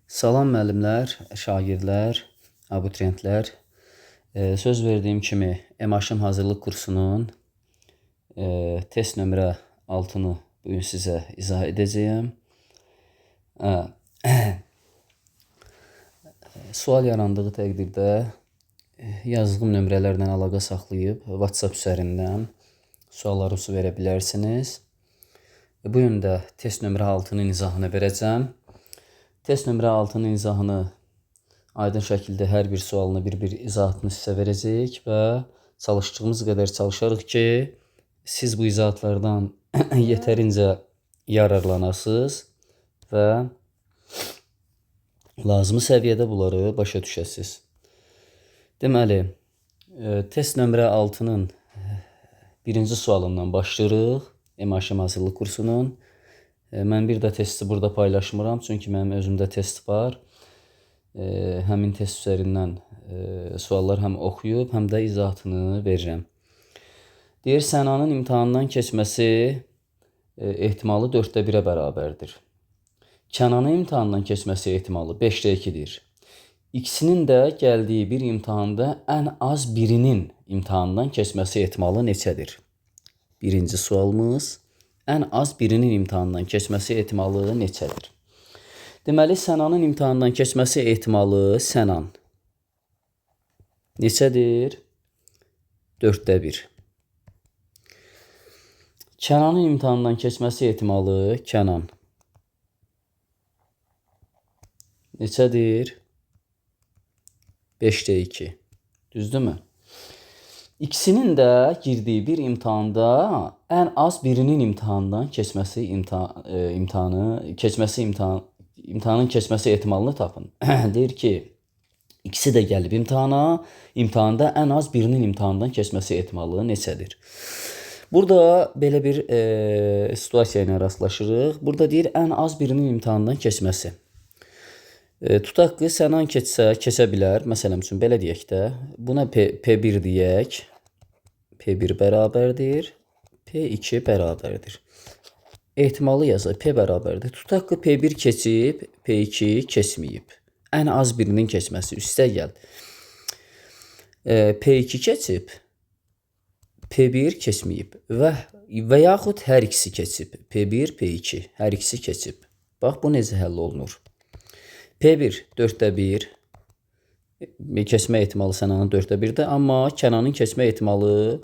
Salam müəllimlər, şagirdlər, abituriyentlər. Söz verdiyim kimi EMAŞım hazırlıq kursunun test nömrə 6-nı bugün sizə izah edəcəyəm. Sual yarandığı təqdirdə yazdığım nömrələrlə əlaqə saxlayıb WhatsApp üzərindən suallarınızı verə bilərsiniz. Bu gün də test nömrə 6-nın izahını verəcəm. Test nömrə 6-nın izahını aydın şəkildə hər bir sualını bir izahatını sizə verəcəyik və çalışdığımız qədər çalışarıq ki, siz bu izahatlardan yetərincə yararlanasınız və lazımi səviyyədə bunları başa düşəsiniz. Deməli, test nömrə 6-nın birinci sualından başlayırıq. EMAŞım hazırlıq kursunun. Mən bir də testi burada paylaşmıram, çünki mənim özümdə test var. Həmin test üzərindən suallar həm oxuyub, həm də izahatını verirəm. Deyir, Sənanın imtahandan keçməsi ehtimalı 4-də 1-ə bərabərdir. Kənanın imtahandan keçməsi ehtimalı 5-də 2-dir. İkisinin də gəldiyi bir imtahanda ən az birinin imtahandan keçməsi ehtimalı neçədir? Birinci sualımız. Ən az birinin imtahandan keçməsi ehtimalı neçədir? Deməli, Sənanın imtahandan keçməsi ehtimalı Sənan neçədir? 4-də 1. Kənanın imtahandan keçməsi ehtimalı Kənan neçədir? 5-də 2. Düzdürmü? İkisinin də girdiyi bir imtahanda ən az birinin imtahandan keçməsi imtahanın keçməsi ehtimalını tapın. Deyir ki, ikisi də gəlib imtahanda ən az birinin imtahandan keçməsi ehtimalı neçədir? Burada belə bir situasiya ilə rastlaşırıq. Burada deyir, ən az birinin imtahandan keçməsi. Tutaq ki, Sənan keçə bilər. Məsələn üçün, belə deyək də, buna P1 deyək. P1 bərabərdir. P2 bərabərdir. Ehtimalı yazaq, P bərabərdir. Tutaq ki, P1 keçib, P2 keçməyib. Ən az birinin keçməsi. Üstə gəl. P2 keçib, P1 keçməyib. Və yaxud hər ikisi keçib. P1, P2. Hər ikisi keçib. Bax, bu necə həll olunur? P1 4-də 1. Keçmə ehtimalı Sənanın 4-də 1-dir. Amma Kənanın keçmə ehtimalı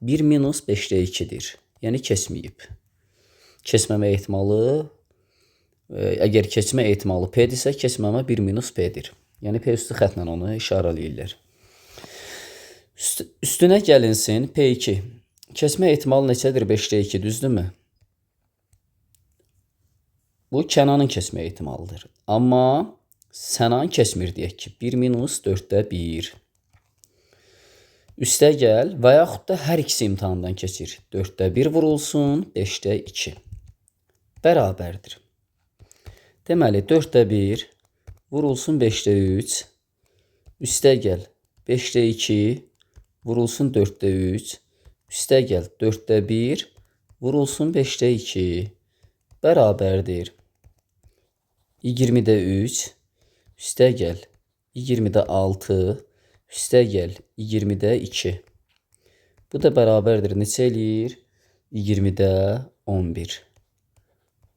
1 minus 5-də 2-dir. Yəni keçməyib. Keçməmə ehtimalı, əgər keçmə ehtimalı P-dirsə, keçməmə 1 minus P-dir. Yəni P üstü xətlə onu işarələyirlər. Üstünə gəlinsin P2. Keçmə ehtimalı neçədir? 5-də 2, düzdürmü? Bu Kənanın keçmə ehtimalıdır. Amma Sənan keçmir deyək ki, 1 minus 4-də 1. Üstə gəl və yaxud da hər ikisi imtahandan keçir. 4-də 1 vurulsun, 5-də 2. Bərabərdir. Deməli, 4-də 1 vurulsun 5-də 3. Üstə gəl 5-də 2 vurulsun 4-də 3. Üstə gəl 4-də 1 vurulsun 5-də 2. Bərabərdir. 20-də 3, üstə gəl 20-də 6, üstə gəl 20-də 2. Bu da bərabərdir. Neçə eləyir? 20-də 11.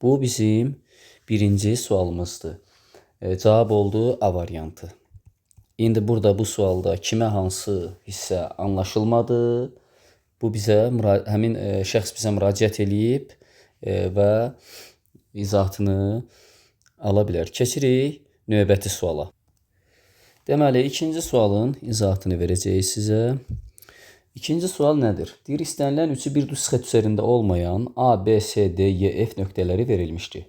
Bu bizim birinci sualımızdır. Cavab oldu A variantı. İndi burada bu sualda kimə hansı hissə anlaşılmadı? Bu bizə, həmin şəxs bizə müraciət eləyib və izahatını ala bilər. Keçirik növbəti suala. Deməli, ikinci sualın izahatını verəcəyik sizə. İkinci sual nədir? Deyir, istənilən üçü bir düz xətt üzərində olmayan A, B, C, D, E, F nöqtələri verilmişdir.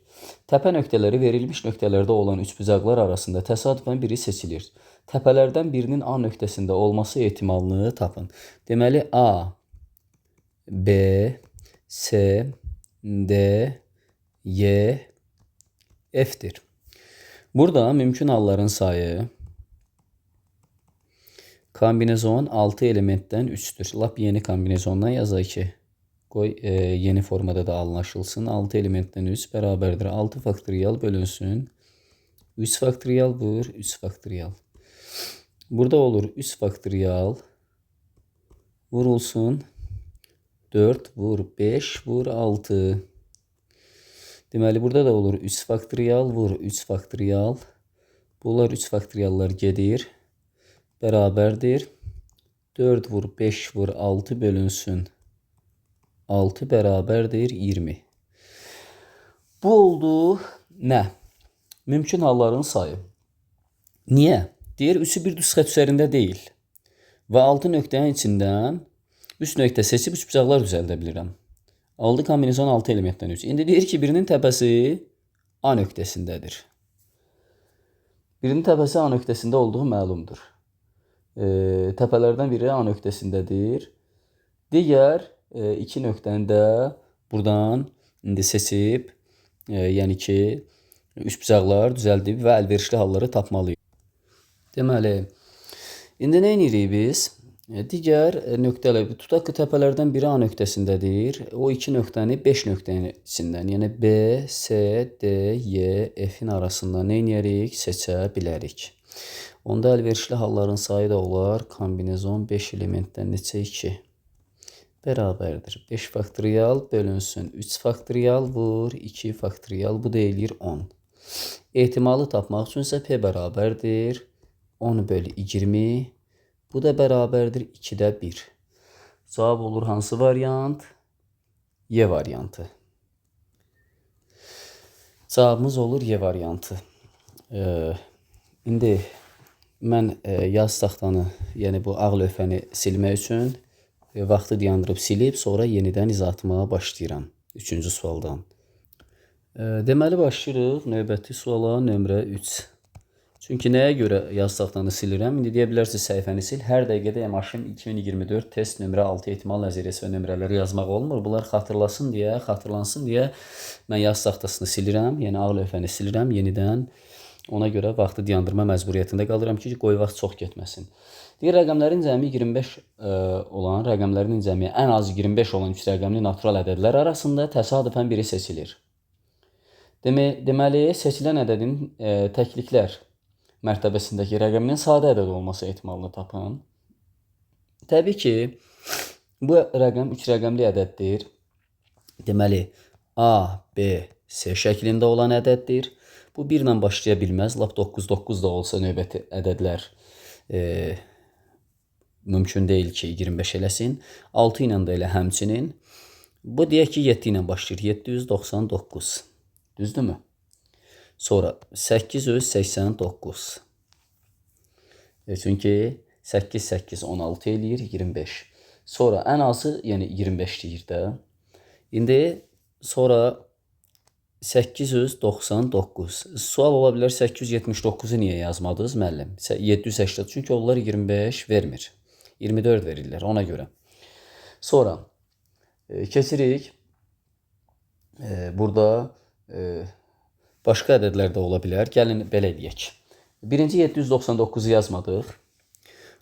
Təpə nöqtələri verilmiş nöqtələrdə olan üçbucaqlar arasında təsadüfən biri seçilir. Təpələrdən birinin A nöqtəsində olması ehtimalını tapın. Deməli, A, B, C, D, E, F-dir. Burada mümkün halların sayı kombinezon 6 elementdən 3'dür. Lap yeni kombinezondan yazaq ki, qoy yeni formada da anlaşılsın. 6 elementdən 3 bərabərdir. 6 faktorial bölünsün 3 faktorial vur 3 faktorial. Burada olur 3 faktorial vurulsun 4 vur 5 vur 6. Deməli burada da olur 3 faktorial vur 3 faktorial. Bunlar 3 faktoriallar gedir. Bərabərdir. 4 vur 5 vur 6 bölünsün 6 bərabərdir 20. Bu oldu nə? Mümkün halların sayı. Niyə? Deyir, üssü bir düz xət üzərində deyil. Və 6 nöqtənin içindən 3 nöqtə seçib 3 bucaqlar düzəldə bilirəm. Aldı kombinizon 6 elementdən 3. İndi deyir ki, birinin təpəsi A nöqtəsindədir. Birinin təpəsi A nöqtəsində olduğu məlumdur. Təpələrdən biri A nöqtəsindədir. Digər 2 nöqtəni də buradan indi seçib, yəni ki, 3 bucaqlar düzəldib və əlverişli halları tapmalıyıq. Deməli, indi nə edirik biz? Digər nöqtələr, tutaq ki, təpələrdən biri A nöqtəsindədir. O 2 nöqtəni 5 nöqtəsindən, yəni B, C, D, Y, F-in arasından nə edirik? Seçə bilərik. Onda əlverişli halların sayı da olar. Kombinezon 5 elementdən neçə 2? Bərabərdir. 5 faktorial bölünsün 3 faktorial vur 2 faktorial. Bu da eləyir 10. Ehtimalı tapmaq üçün isə P bərabərdir 10 bölü 20. Bu da bərabərdir 2-də 1. Cavab olur hansı variant? Y variantı. Cavabımız olur Y variantı. İndi mən yaz taxtanı, yəni bu ağ lövhəni silmək üçün vaxtı dayandırıb silib, sonra yenidən izahatmağa başlayıram. 3-cü sualdan. Deməli, başlayırıq növbəti suala nömrə 3. Çünki nəyə görə yaz taxtanı silirəm? İndi deyə bilərsiniz səhifəni sil. Hər dəqiqədə Maşın 2024 test nömrə 6 ehtimal nəzəriyyəsi və nömrələri yazmaq olmur. Bunlar xatırlansın deyə mən yaz taxtasını silirəm. Yəni ağ lövhəni silirəm yenidən. Ona görə vaxtı dayandırma məcburiyyətində qalıram ki, qoy vaxt çox getməsin. Deyir, rəqəmlərin cəmi 25 olan, rəqəmlərin cəmi ən az 25 olan 3 rəqəmli natural ədədlər arasında təsadüfən biri seçilir. Deməli, seçilən ədədin təkliklər mərtəbəsindəki rəqəminin sadə ədəd olması ehtimalını tapın. Təbii ki, bu rəqəm 3 rəqəmli ədəddir. Deməli, A, B, C şəklində olan ədəddir. Bu 1 ilə başlaya bilməz. Lap 9 da olsa növbəti ədədlər mümkün deyil ki, 25 eləsin. 6 ilə də elə həmçinin. Bu deyək ki, 7 ilə başlayır. 799. Düzdürmü? Sonra 889. Çünki 8, 8, 16 eləyir, 25. Sonra ən azı, yəni 25 deyir də. İndi sonra 899. Sual ola bilər, 879-u niyə yazmadınız müəllim? 780, çünki onlar 25 vermir. 24 verirlər, ona görə. Sonra keçirik. Burada başqa ədədlər də ola bilər. Gəlin belə edək. Birinci 799-u yazmadıq.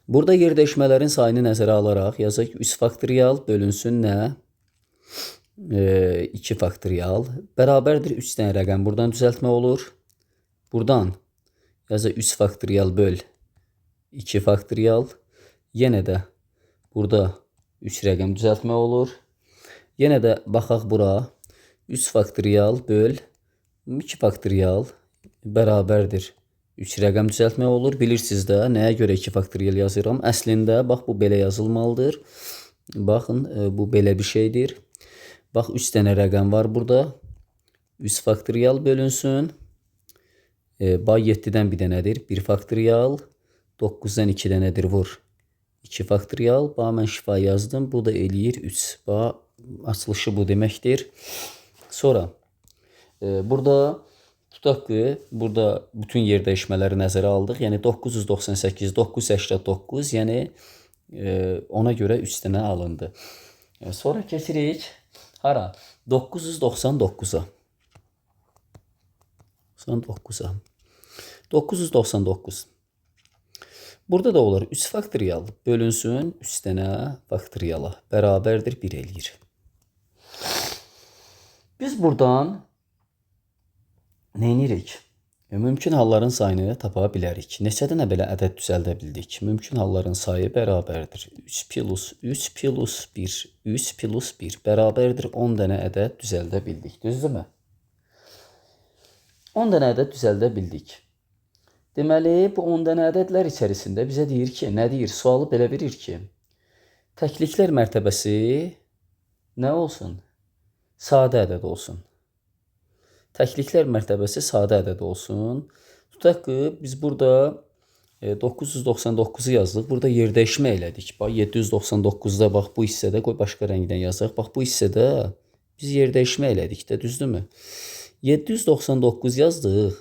Burada yer dəyişmələrin sayını nəzərə alaraq yazaq 3 faktorial bölünsün nə? 2 faktorial bərabərdir 3 dənə rəqəm. Buradan düzəltmə olur. Buradan yazaq 3 faktorial böl 2 faktorial. Yenə də burada 3 rəqəm düzəltmə olur. Yenə də baxaq bura. 3 faktorial böl 2 faktorial bərabərdir 3 rəqəm düzəltmək olur. Bilirsiniz də, nəyə görə 2 faktorial yazıram? Əslində, bax, bu belə yazılmalıdır. Baxın, bu belə bir şeydir. Bax, 3 dənə rəqəm var burada. 3 faktorial bölünsün. Bax, 7-dən bir dənədir. 1 faktorial. 9-dan 2 dənədir, vur. 2 faktorial. Bax, mən şifa yazdım. Bu da eləyir 3. Bax, açılışı bu deməkdir. Sonra, burada tutaq ki, burada bütün yer dəyişmələri nəzərə aldıq. Yəni 998, 989, yəni ona görə 3 dənə alındı. Sonra keçirik hara? 999-a. 999. Burada da olur 3 faktorial bölünsün 3 dənə faktoriala bərabərdir 1 eləyir. Biz buradan nə edirik? Mümkün halların sayını tapa bilərik. Neçə dənə belə ədəd düzəldə bildik? Mümkün halların sayı bərabərdir 3 plus 3 plus 1, 3 plus 1 bərabərdir 10 dənə ədəd düzəldə bildik. Düzdürmü? 10 dənə ədəd düzəldə bildik. Deməli, bu 10 dənə ədədlər içərisində bizə deyir ki, nə deyir? Sualı belə verir ki, təkliklər mərtəbəsi nə olsun? Sadə ədəd olsun. Təkliklər mərtəbəsi sadə ədəd olsun. Tutaq ki, biz burada 999'u yazdıq. Burada yer dəyişmə elədik. Bax, 799'da bax bu hissədə qoy başqa rəngdən yazaq. Bax bu hissədə biz yer dəyişmə elədik də, düzdürmü? 799 yazdıq.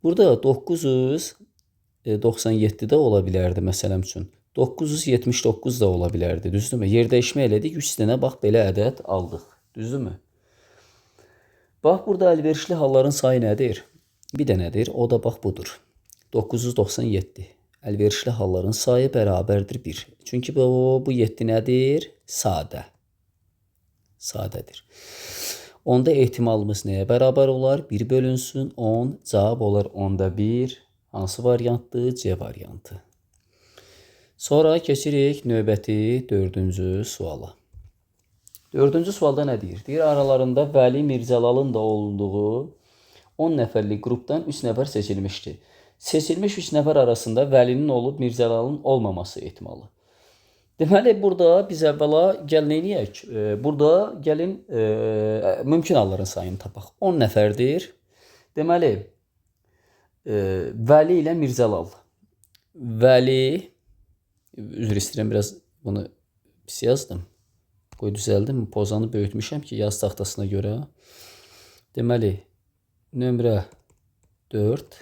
Burada 997 də ola bilərdi məsələn üçün. 979 da ola bilərdi, düzdürmü? Yer dəyişmə elədik. 3 dənə bax belə ədəd aldıq. Düzdürmü? Bax, burada əlverişli halların sayı nədir? Bir dənədir, o da bax budur. 997. Əlverişli halların sayı bərabərdir 1. Çünki bu 7 nədir? Sadə. Sadədir. Onda ehtimalımız nəyə bərabər olar? 1 bölünsün 10, cavab olar 10'da 1. Hansı variantdır? C variantı. Sonra keçirik növbəti 4-cü suala. 4-cü sualda nə deyir? Deyir, aralarında Vəli Mirzəlalın da olduğu 10 nəfərlik qrupdan 3 nəfər seçilmişdir. Seçilmiş 3 nəfər arasında Vəlinin olub Mirzəlalın olmaması ehtimalı. Deməli, burada biz əvvəla gəlin eləyək. Burada gəlin mümkün halların sayını tapaq. 10 nəfərdir. Deməli, Vəli ilə Mirzəlal. Vəli, üzr istəyirəm, biraz bunu pis yazdım. Qoy düzəldim. Pozanı böyütmüşəm ki, yaz taxtasına görə. Deməli, nömrə 4.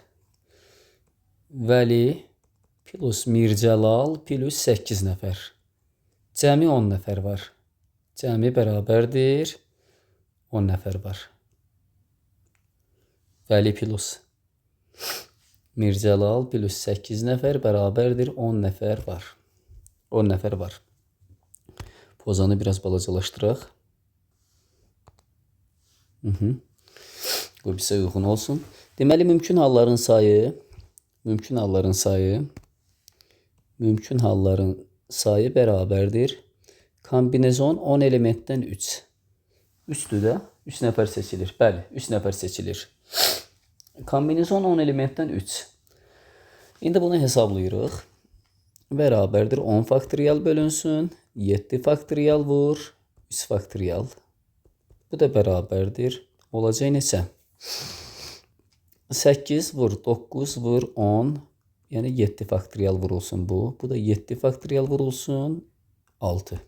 Vəli plus Mirzəlal plus 8 nəfər. Cəmi 10 nəfər var. Cəmi bərabərdir 10 nəfər var. Vəli plus Mirzəlal plus 8 nəfər bərabərdir 10 nəfər var. 10 nəfər var. Pozanı biraz balacalaşdıraq. Qoy bizə uyğun olsun. Deməli, mümkün halların sayı bərabərdir. Kombinezon 10 elementdən 3. 3'dür də. 3 nəfər seçilir. Bəli, 3 nəfər seçilir. Kombinezon 10 elementdən 3. İndi bunu hesablayırıq. Bərabərdir 10 faktorial bölünsün. 7 faktorial vur. 3 faktorial. Bu da bərabərdir. Olacaq neçə? 8 vur 9 vur 10. Yəni 7 faktorial vurulsun bu. Bu da 7 faktorial vurulsun 6.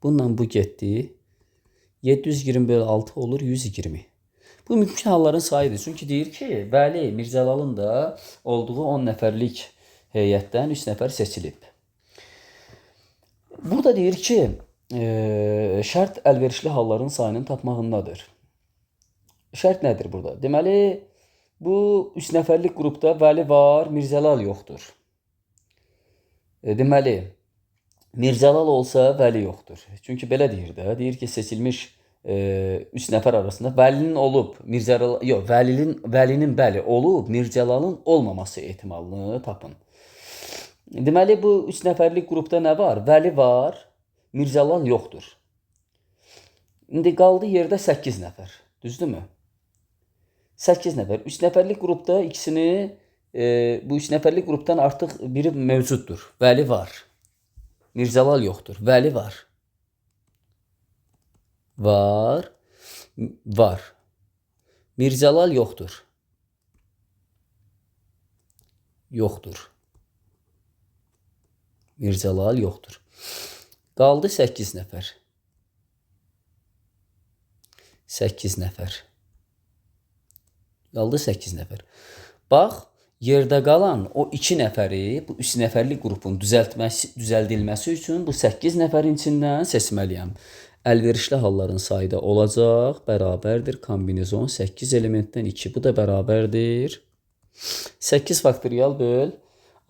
Bununla bu getdi. 720 bölü 6 olur 120. Bu mümkün halların sayıdır. Çünki deyir ki, Vəli Mirzəlalın da olduğu 10 nəfərlik heyətdən 3 nəfər seçilib. Burada deyir ki, şərt əlverişli halların sayının tapmağındadır. Şərt nədir burada? Deməli, bu 3 nəfərlik qrupda Vəli var, Mirzəlal yoxdur. Deməli, Mirzəlal olsa Vəli yoxdur. Çünki belə deyir də, deyir ki, seçilmiş 3 nəfər arasında Vəlinin olub, Vəlinin bəli olub, Mirzəlalın olmaması ehtimalını tapın. Deməli, bu 3 nəfərlik qrupda nə var? Vəli var, Mirzəlal yoxdur. İndi qaldı yerdə 8 nəfər. Düzdürmü? 8 nəfər. 3 nəfərlik qrupda ikisini, bu 3 nəfərlik qrupdan artıq biri mövcuddur. Vəli var. Mirzəlal yoxdur. Vəli var. Var. Mirzəlal yoxdur. Mirzəlal yoxdur. Qaldı 8 nəfər. 8 nəfər. Qaldı 8 nəfər. Bax, yerdə qalan o 2 nəfəri, bu 3 nəfərlik qrupun düzəldilməsi üçün bu 8 nəfərin içindən seçməliyəm. Əlverişli halların sayı da olacaq, bərabərdir kombinezon 8 elementdən 2. Bu da bərabərdir 8 faktorial böl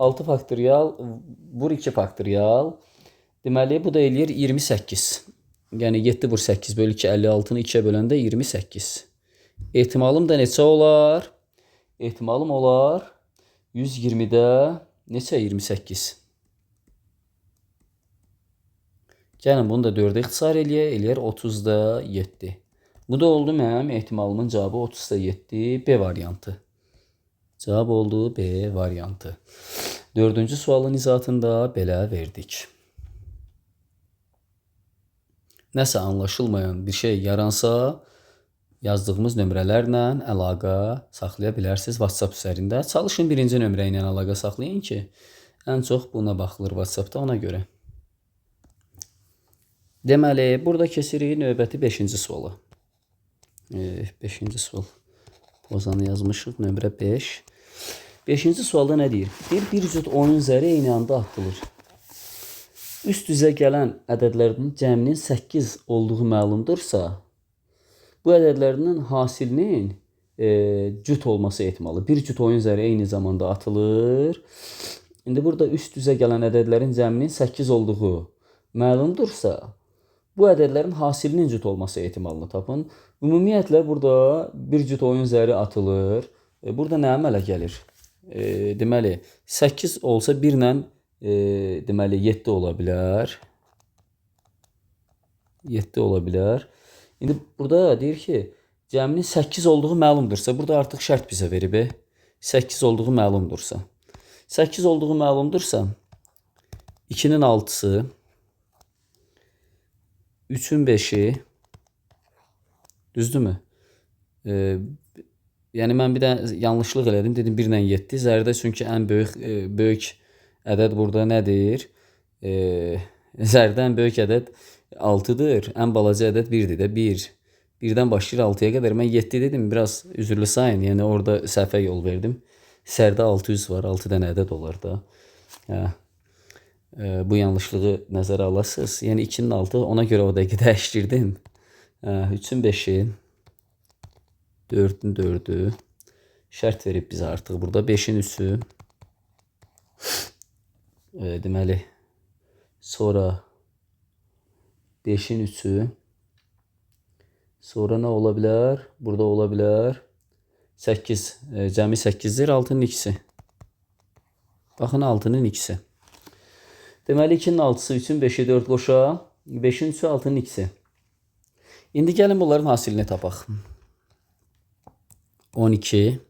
6 faktorial vur 2 faktorial. Deməli, bu da eləyir 28. Yəni 7 vur 8 bölü 2, 56'nı 2'ye böləndə 28. Ehtimalım da neçə olar? ehtimalım olar 120-də neçə? 28. Gəlin bunu da 4-ə ixtisar eləyər 30-da 7. Bu da oldu mənim ehtimalımın cavabı 30-da 7 B variantı. Cavab oldu B variantı. 4-cü sualın izahatında belə verdik. Nəsə anlaşılmayan bir şey yaransa, yazdığımız nömrələrlə əlaqə saxlaya bilərsiniz WhatsApp üzərində. Çalışın birinci nömrə ilə əlaqə saxlayın ki, ən çox buna baxılır WhatsAppda ona görə. Deməli, burada keçirik növbəti 5-ci suala. 5-ci sual. Ozanı yazmışıq, nömrə 5. 5-ci sualda nə deyir? Bir cüt oyun zəri eyni anda atılır. Üst üzə gələn ədədlərinin cəminin 8 olduğu məlumdursa, bu ədədlərinin hasilinin cüt olması ehtimalı. Bir cüt oyun zəri eyni zamanda atılır. İndi burada üst üzə gələn ədədlərin cəminin 8 olduğu məlumdursa, bu ədədlərin hasilinin cüt olması ehtimalını tapın. Ümumiyyətlə burada bir cüt oyun zəri atılır. Burada nə əmələ gəlir? Deməli 8 olsa 1 ilə deməli 7 ola bilər. 7 ola bilər. İndi burada deyir ki, cəminin 8 olduğu məlumdursa, burada artıq şərt bizə verib. 8 olduğu məlumdursa. 8 olduğu məlumdursa, 2-nin 6-sı, 3-ün 5-i, düzdürmü? Yəni mən bir də yanlışlıq elədim. Dedim 1 ilə 7. Zərdə çünki ən böyük ədəd burada nədir? Zərdə ən böyük ədəd 6-dır. Ən balaca ədəd 1-dir də. 1. 1-dən başlayır 6-ya qədər. Mən 7 dedim. Biraz üzrlü sayın. Yəni orada səhvə yol verdim. Sərdə 600 var. 6 dənə ədəd olar da. Bu yanlışlığı nəzərə alasınız. Yəni 2-nin 6, ona görə o dəqiqə dəyişdirdim. 3-ün 5-i, 4-ün 4-ü şərt verib bizə artıq burada. 5-in 3-ü, deməli, sonra 5-in 3-ü, sonra nə ola bilər? Burada ola bilər 8, cəmi 8-dir, 6-nın ikisi. Baxın, 6-nın ikisi. Deməli 2-nin 6-sı, 3-ün 5-i 4 qoşa, 5-in 3-ü 6-nın ikisi. İndi gəlin bunların hasilini tapaq. 12,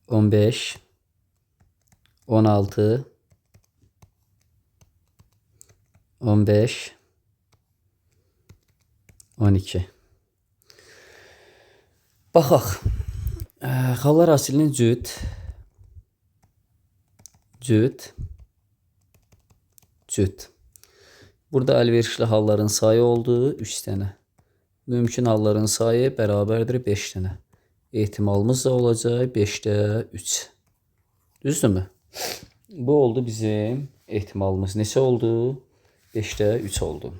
15, 16, 15, 12. Baxaq. Xallar hasilinin cüt, Burada əlverişli halların sayı oldu 3 dənə. Mümkün halların sayı bərabərdir 5 dənə. Ehtimalımız da olacaq 5-də 3. Düzdürmü? Bu oldu bizim ehtimalımız. Neçə oldu? 5-də 3 oldu.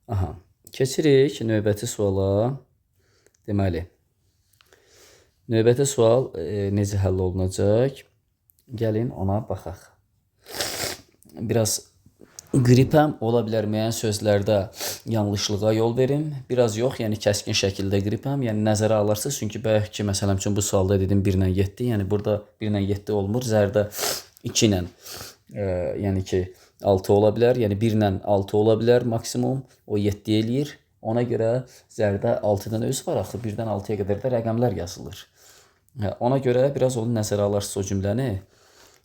Aha. Keçirik növbəti suala. Deməli, növbəti sual necə həll olunacaq? Gəlin ona baxaq. Biraz qripəm, ola bilər müəyyən sözlərdə yanlışlığa yol verim. Biraz yox, yəni kəskin şəkildə qripəm. Yəni nəzərə alarsınız. Çünki bayaq ki, məsələn üçün bu sualda dedim 1 ilə 7. Yəni burada 1 ilə 7 olmur. Zərdə 2 ilə yəni ki 6 ola bilər. Yəni 1 ilə 6 ola bilər maksimum. O 7 eləyir. Ona görə zərdə 6-dan öz var axı. 1-dən 6-ya qədər də rəqəmlər yazılır. Ona görə biraz onu nəzərə alarsınız o cümləni.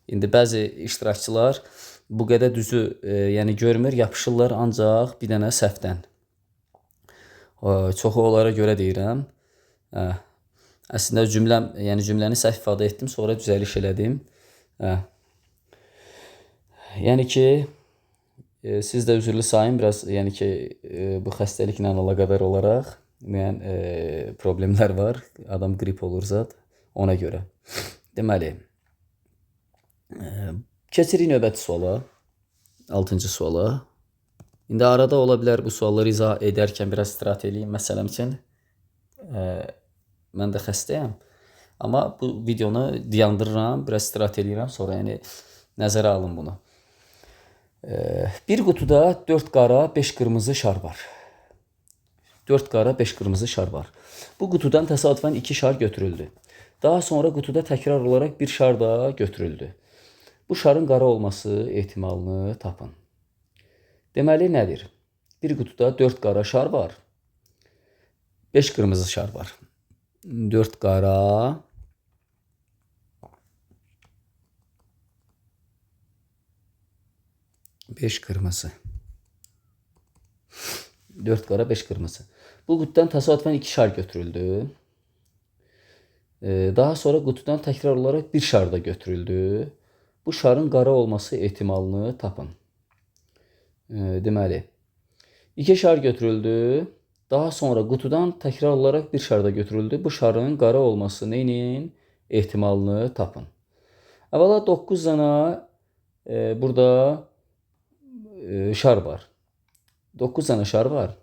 İndi bəzi iştirakçılar bu qədər düzü yəni görmür, yapışırlar ancaq bir dənə səhvdən. Çoxu onlara görə deyirəm. Əslində yəni cümləni səhv ifadə etdim, sonra düzəliş elədim. Yəni ki, siz də üzrlü sayın biraz, yəni ki, bu xəstəliklə əlaqədar olaraq müəyyən problemlər var. Adam qrip olur zat, ona görə. Deməli, keçirik növbəti suala, 6-cı suala. İndi arada ola bilər bu sualları izah edərkən biraz istirahat edeyim. Məsələn üçün, mən də xəstəyəm. Amma bu videonu dayandırıram, biraz istirahat edirəm, sonra yəni nəzərə alın bunu. Bir qutuda 4 qara, 5 qırmızı şar var. 4 qara 5 qırmızı şar var. Bu qutudan təsadüfən 2 şar götürüldü. Daha sonra qutuda təkrar olaraq bir şar da götürüldü. Bu şarın qara olması ehtimalını tapın. Deməli nədir? Bir qutuda 4 qara şar var. 5 qırmızı şar var. 4 qara 5 kırmızı. 4 qara 5 kırmızı. Bu qutudan təsadüfən 2 şar götürüldü. Daha sonra qutudan təkrar olaraq bir şar da götürüldü. Bu şarın qara olması ehtimalını tapın. Deməli 2 şar götürüldü. Daha sonra qutudan təkrar olaraq bir şar da götürüldü. Bu şarın qara olması neyinin ehtimalını tapın. Əvvəla 9 dənə burada şar var. 9 dənə şar var.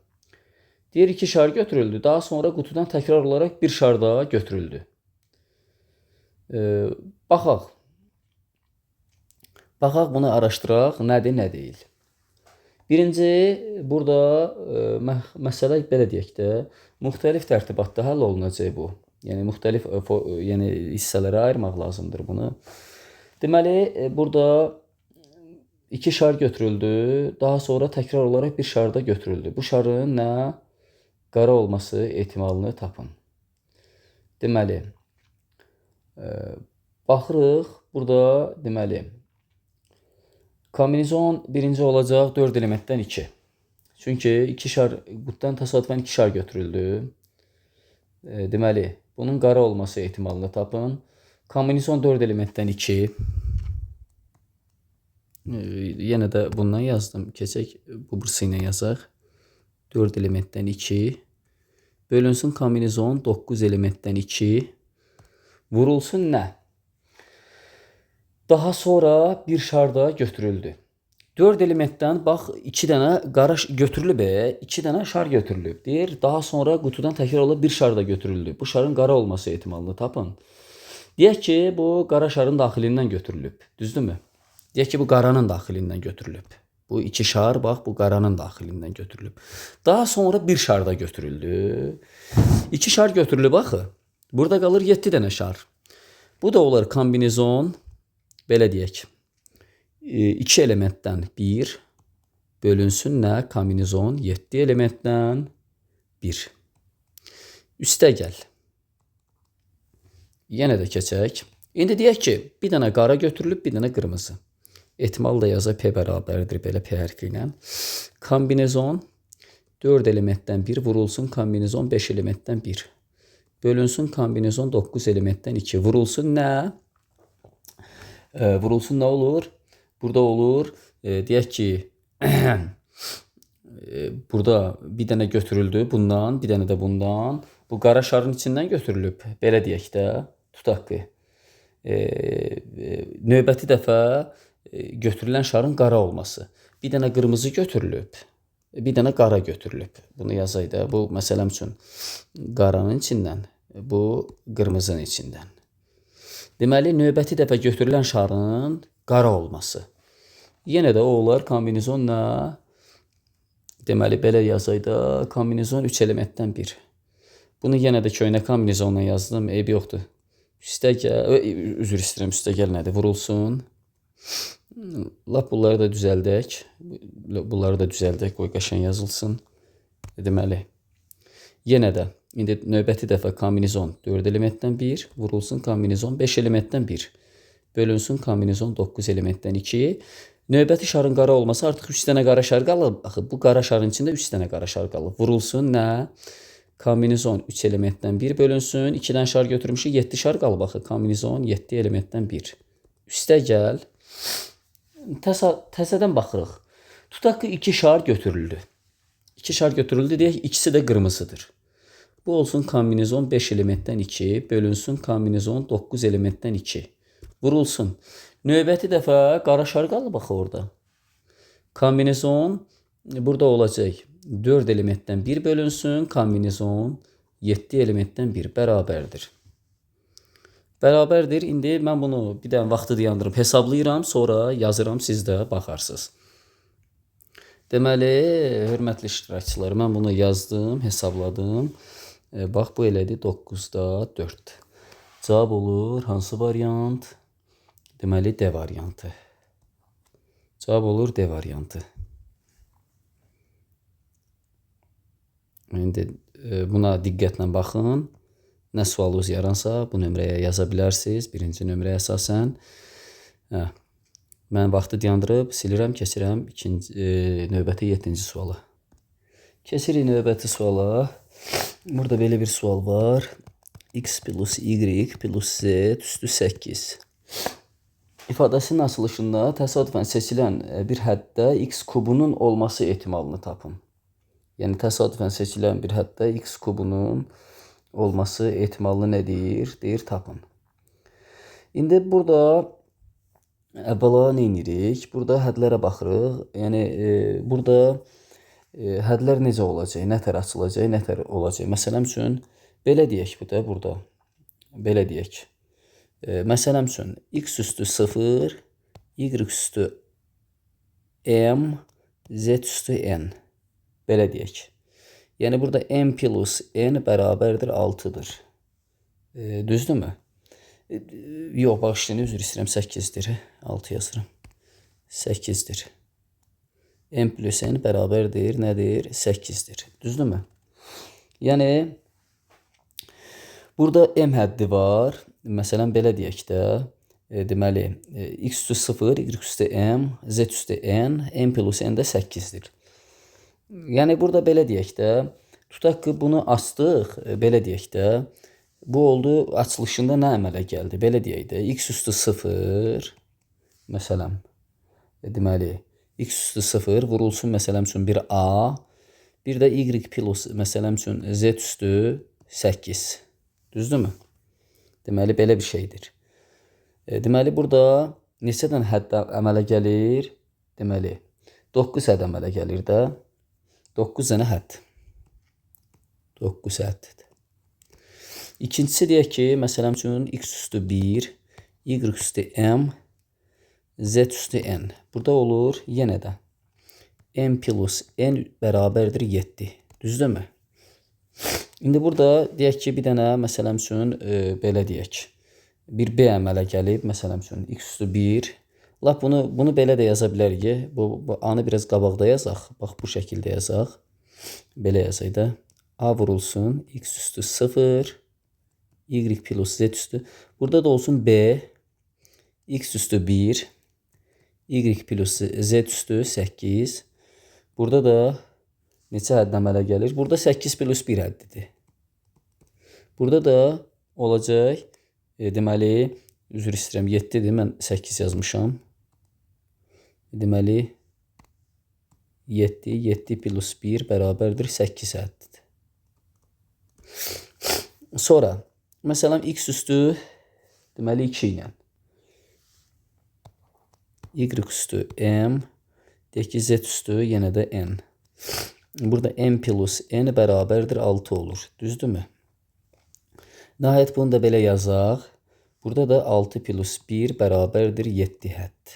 Diğer 2 şar götürüldü. Daha sonra qutudan təkrar olaraq bir şar da götürüldü. Baxaq. Baxaq bunu araşdıraq. Nədir, nə deyil. Birinci, burada məsələ belə deyək də, müxtəlif tərtibatda həll olunacaq bu. Yəni müxtəlif hissələrə ayırmaq lazımdır bunu. Deməli, burada 2 şar götürüldü. Daha sonra təkrar olaraq bir şar da götürüldü. Bu şarın nə qara olması ehtimalını tapın. Deməli, baxırıq. Burada deməli kombinizon birinci olacaq 4 elementdən 2. Çünki 2 şar qutudan təsadüfən 2 şar götürüldü. Deməli, bunun qara olması ehtimalını tapın. Kombinizon 4 elementdən 2. Yenə də bundan yazdım. Keçək bu birisi ilə yazaq. 4 elementdən 2. Bölünsün kombinizon 9 elementdən 2. Vurulsun nə? Daha sonra bir şar da götürüldü. 4 elementdən bax 2 dənə qara götürülüb, 2 dənə şar götürülüb. Deyir, daha sonra qutudan təkrar olaraq bir şar da götürüldü. Bu şarın qara olması ehtimalını tapın. Deyək ki, bu qara şarın daxilindən götürülüb. Düzdürmü? Deyək ki, bu qaranın daxilindən götürülüb. Bu 2 şar, bax, bu qaranın daxilindən götürülüb. Daha sonra bir şar da götürüldü. 2 şar götürülüb, baxı. Burada qalır 7 dənə şar. Bu da olar kombinizon, belə deyək. 2 elementdən 1 bölünsün nə? Kombinizon 7 elementdən 1. Üstə gəl. Yenə də keçək. İndi deyək ki, bir dənə qara götürülüb, bir dənə qırmızı. Ehtimal da yaza P bərabərdir belə P hərfi ilə. Kombinizon 4 elementdən 1 vurulsun kombinizon 5 elementdən 1. Bölünsün kombinizon 9 elementdən 2. Vurulsun nə? Vurulsun nə olur? Burada olur. Deyək ki, burada bir dənə götürüldü bundan, bir dənə də bundan. Bu qara şarın içindən götürülüb. Belə deyək də, tutaq ki. Növbəti dəfə götürülən şarın qara olması. Bir dənə qırmızı götürülüb, bir dənə qara götürülüb. Bunu yazaydı da. Bu məsələm üçün qaranın içindən, bu qırmızının içindən. Deməli, növbəti dəfə götürülən şarın qara olması. Yenə də o olar kombinizon nə? Deməli, belə yazaydı da, kombinizon 3 elementdən 1. Bunu yenə də köynə kombinizonla yazdım, eybi yoxdur. Üstə gəl, üzr istəyirəm, üstə gəl nədir? Vurulsun. Lap bunları da düzəldək. Bunları da düzəldək, qoy qəşəng yazılsın. Deməli, yenə də, indi növbəti dəfə kombinizon 4 elementdən 1, vurulsun kombinizon 5 elementdən 1. Bölünsün kombinizon 9 elementdən 2. Növbəti şarın qara olması artıq 3 dənə qara şar qalıb. Baxın, bu qara şarın içində 3 dənə qara şar qalıb. Vurulsun nə? Kombinizon 3 elementdən 1 bölünsün. 2-dən şar götürmüşük, 7 şar qalıb. Baxın, kombinizon 7 elementdən 1. Üstə gəl. Təzədən baxırıq. Tutaq ki, 2 şar götürüldü. 2 şar götürüldü deyək, ikisi də qırmızıdır. Bu olsun kombinizon 5 elementdən 2 bölünsün kombinizon 9 elementdən 2. Vurulsun. Növbəti dəfə qara şar qalıb baxı orada. Kombinizon burada olacaq 4 elementdən 1 bölünsün kombinizon 7 elementdən 1 bərabərdir. Bərabərdir. İndi mən bunu bir dənə vaxtı dayandırıb hesablayıram, sonra yazıram, siz də baxarsınız. Deməli, hörmətli iştirakçılar, mən bunu yazdım, hesabladım. Bax, bu elədi 9-da 4. Cavab olur hansı variant? Deməli, D variantı. Cavab olur D variantı. İndi buna diqqətlə baxın. Nə sualınız yaransa bu nömrəyə yaza bilərsiniz. Birinci nömrəyə əsasən. Mən vaxtı dayandırıb silirəm, keçirəm növbəti 7-ci suala. Keçirik növbəti suala. Burada belə bir sual var. X plus Y plus Z üstü 8. İfadəsinin açılışında təsadüfən seçilən bir həddə x kubunun olması ehtimalını tapın. Yəni təsadüfən seçilən bir həddə x kubunun olması ehtimalını nə deyir? Deyir tapın. İndi burada əvvəla nə edirik? Burada hədlərə baxırıq. Yəni burada hədlər necə olacaq? Nətər açılacaq, nətər olacaq? Məsələn üçün belə deyək bu da burada. Belə deyək. Məsələn üçün x üstü 0, y üstü m, z üstü n. Belə deyək. Yəni burada m plus n bərabərdir 6'dır. Düzdürmü? Yox, bağışlayın, üzr istəyirəm, 8'dir. 6 yazıram. 8'dir. M plus n bərabərdir, nədir? 8'dir. Düzdürmü? Yəni burada m həddi var. Məsələn, belə deyək də, deməli, x üstü 0, y üstü m, z üstü n, m plus n də 8'dir. Yəni burada belə deyək də, tutaq ki, bunu açdıq, belə deyək də, bu oldu, açılışında nə əmələ gəldi? Belə deyək də, x üstü 0, məsələn, deməli, x üstü 0 vurulsun, məsələn üçün bir a, bir də y plus, məsələn üçün z üstü 8. Düzdürmü? Deməli, belə bir şeydir. Deməli, burada neçə dənə hədd əmələ gəlir? Deməli, 9 hədd əmələ gəlir də. 9 dənə hədd. 9 hədddir. İkincisi deyək ki, məsələn üçün x üstü 1, y üstü m, z üstü n. Burada olur yenə də m plus n bərabərdir 7. Düzdürmü? İndi burada deyək ki, bir dənə, məsələn üçün, belə deyək. Bir b əmələ gəlib, məsələn üçün, x üstü 1. Lap bunu belə də yaza bilərik. Bu a-nı biraz qabaqda yazaq. Bax, bu şəkildə yazaq. Belə yazaq da. A vurulsun, x üstü 0, y plus z üstü. Burada da olsun b, x üstü 1, y plus z üstü 8. Burada da neçə hədd əmələ gəlir? Burada 8 plus 1 həddidir. Burada da olacaq, deməli, üzr istəyirəm, 7'dir, mən 8 yazmışam. Deməli, 7 plus 1 bərabərdir 8 həddidir. Sonra, məsələn, x üstü, deməli, 2 ilə. Y üstü m, deyək ki, z üstü yenə də n. Burada m plus n bərabərdir 6 olur. Düzdürmü? Nəhayət bunu da belə yazaq. Burada da 6 plus 1 bərabərdir 7 hədd.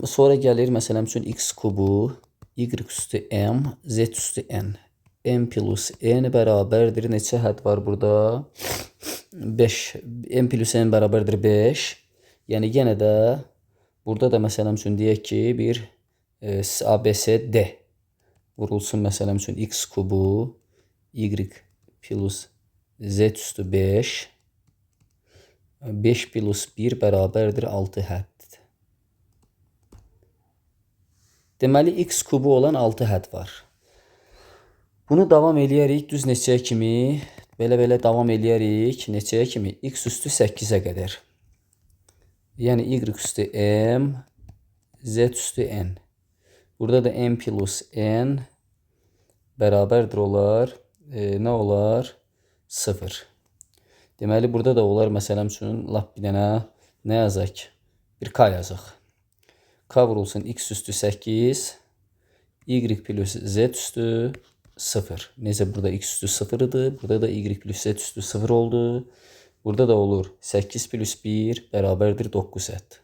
Sonra gəlir, məsələn üçün, x kubu, y üstü m, z üstü n. M plus n bərabərdir. Neçə hədd var burada? 5. M plus n bərabərdir 5. Yəni, yenə də burada da, məsələn üçün, deyək ki, bir ABCD vurulsun, məsələn üçün, x kubu, y plus z üstü 5. 5 plus 1 bərabərdir 6 hədd. Deməli, x kubu olan 6 hədd var. Bunu davam eləyərik düz neçəyə kimi, belə davam eləyərik neçəyə kimi, x üstü 8'ə qədər. Yəni, y üstü m, z üstü n. Burada da m plus n bərabərdir olar, nə olar? 0. Deməli, burada da olar, məsələn üçün, lap bir dənə nə yazaq? Bir k yazaq. K vurulsun, x üstü 8, y plus z üstü 0. Necə burada x üstü 0 idi, burada da y plus z üstü 0 oldu. Burada da olur 8 plus 1 bərabərdir 9 hədd.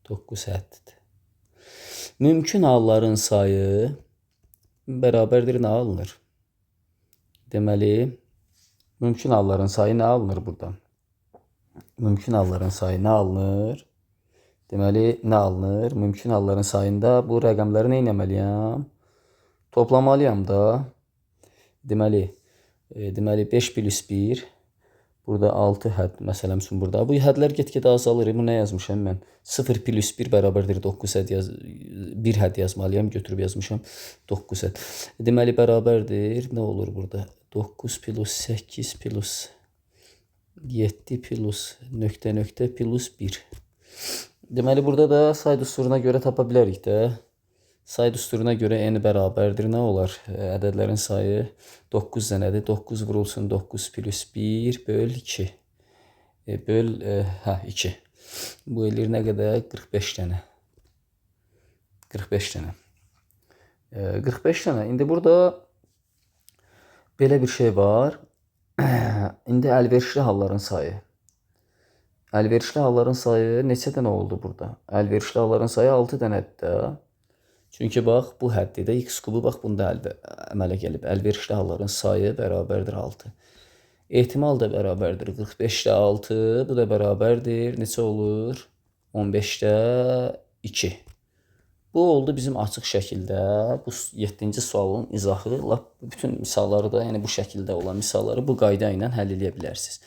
9 həddidir. Mümkün halların sayı bərabərdir nə alınır? Deməli, mümkün halların sayı nə alınır burada? Mümkün halların sayı nə alınır? Deməli, nə alınır? Mümkün halların sayında bu rəqəmləri nə etməliyəm? Toplamalıyam da. Deməli 5 plus 1. Burada 6 hədd məsələn üçün burada. Bu hədlər get-gedə azalır. Bu nə yazmışam mən? 0 plus 1 bərabərdir 9 hədd 1 hədd yazmalıyam. Götürüb yazmışam 9 hədd. Deməli bərabərdir. Nə olur burada? 9 plus 8 plus 7 plus nöqtə plus 1. Deməli burada da say düsturuna görə tapa bilərik də. Say düsturuna görə n bərabərdir nə olar? Ədədlərin sayı 9 dənədir. 9 vurulsun 9 plus 1 böl 2. Böl 2. Bu eləyir nə qədər? 45 dənə. 45 dənə. 45 dənə. İndi burada belə bir şey var. İndi əlverişli halların sayı. Əlverişli halların sayı neçə dənə oldu burada? Əlverişli halların sayı 6 dənədir də. Çünki bax, bu həddidə x kubu bax bunda əmələ gəlib. Əlverişli halların sayı bərabərdir 6. Ehtimal da bərabərdir 45-də 6. Bu da bərabərdir. Neçə olur? 15-də 2. Bu oldu bizim açıq şəkildə. Bu 7-ci sualın izahı. Bütün misalları da, yəni bu şəkildə olan misalları bu qayda ilə həll edə bilərsiniz.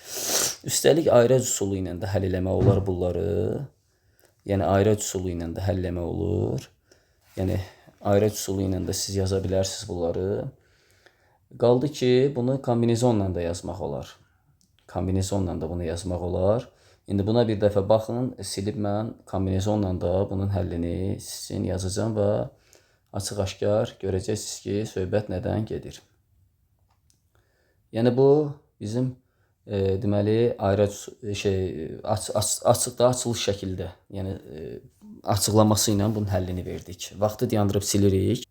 Üstəlik ayrıc üsulu ilə də həll eləmək olar bunları. Yəni ayrıc üsulu ilə də həll eləmək olur. Yəni ayrıc üsulu ilə də siz yaza bilərsiniz bunları. Qaldı ki, bunu kombinezonla da yazmaq olar. Kombinezonla da bunu yazmaq olar. İndi buna bir dəfə baxın, silib mən kombinezonla da bunun həllini sizin yazacağım və açıq-aşkar görəcəksiniz ki, söhbət nədən gedir. Yəni bu bizim deməli açılış şəkildə, yəni açıqlaması ilə bunun həllini verdik. Vaxtı dayandırıb silirik.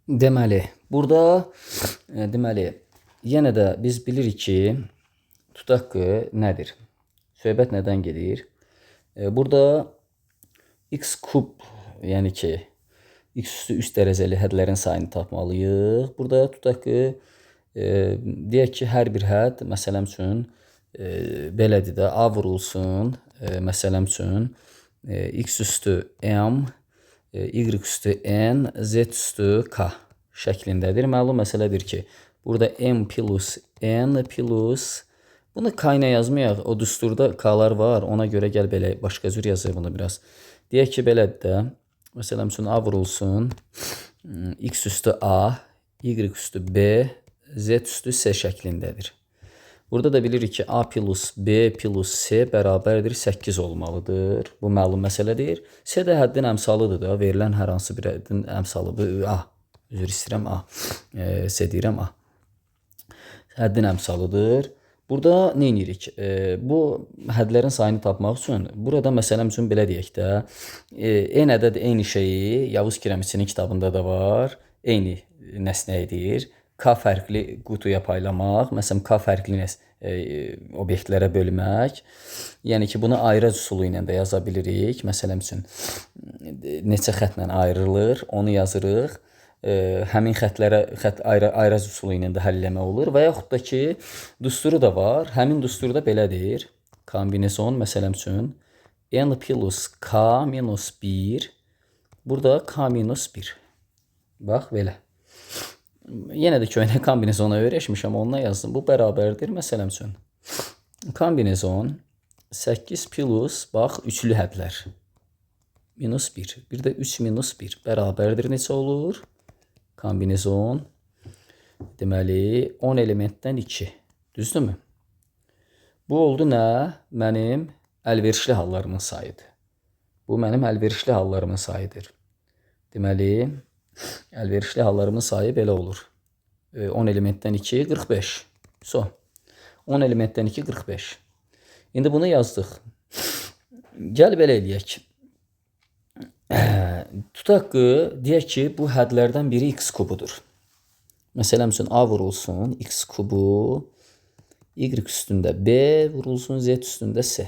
Deməli, burada yenə də biz bilirik ki, tutaq ki, nədir? Söhbət nədən gedir? Burada x kub, yəni ki, x üstü 3 dərəcəli hədlərin sayını tapmalıyıq. Burada tutaq ki, deyək ki, hər bir hədd, məsələn üçün, belədir də, a vurulsun, məsələn üçün, x üstü m, y üstü n, z üstü k şəklindədir. Məlum məsələdir ki, burada m plus n plus, bunu k ilə yazmayaq, o düsturda k'lar var, ona görə gəl belə başqa cür yazır bunu biraz. Deyək ki, belədir də, məsələn üçün a vurulsun, x üstü a, y üstü b, z üstü s şəklindədir. Burada da bilirik ki, a plus b plus c bərabərdir 8 olmalıdır. Bu məlum məsələdir. C də həddin əmsalıdır da, verilən hər hansı bir həddin əmsalıdır. A, üzr istəyirəm A, C deyirəm A. Həddin əmsalıdır. Burada nə edirik? Bu hədlərin sayını tapmaq üçün, burada məsələn üçün belə deyək də, n ədəd eyni şeyi Yavuz Kirəmiçinin kitabında da var, eyni nəsnə edir. K fərqli qutuya paylamaq, məsələn, K fərqli obyektlərə bölmək. Yəni ki, bunu ayrıc üsulu ilə də yaza bilirik. Məsələn üçün, neçə xətlə ayrılır, onu yazırıq. Həmin xət ayrıc üsulu ilə də həll eləmək olur. Və yaxud da ki, düsturu da var. Həmin düsturda belədir. Kombinezon, məsələn üçün, n plus k minus 1. Burada k minus 1. Bax, belə. Yenə də köynə kombinezona öyrəşmişəm, onunla yazdım. Bu bərabərdir, məsələn üçün. Kombinezon 8 plus, bax, üçlü hədlər. Minus 1. Bir də 3 minus 1 bərabərdir, neçə olur? Kombinezon, deməli, 10 elementdən 2. Düzdürmü? Bu oldu nə? Mənim əlverişli hallarımın sayıdır. Bu mənim əlverişli hallarımın sayıdır. Deməli, əlverişli hallarımın sayı belə olur. 10 elementdən 2, 45. So, 10 elementdən 2, 45. İndi bunu yazdıq. Gəl belə eləyək. Tutaq ki, deyək ki, bu hədlərdən biri x kubudur. Məsələn üçün, a vurulsun, x kubu, y üstündə b vurulsun, z üstündə s.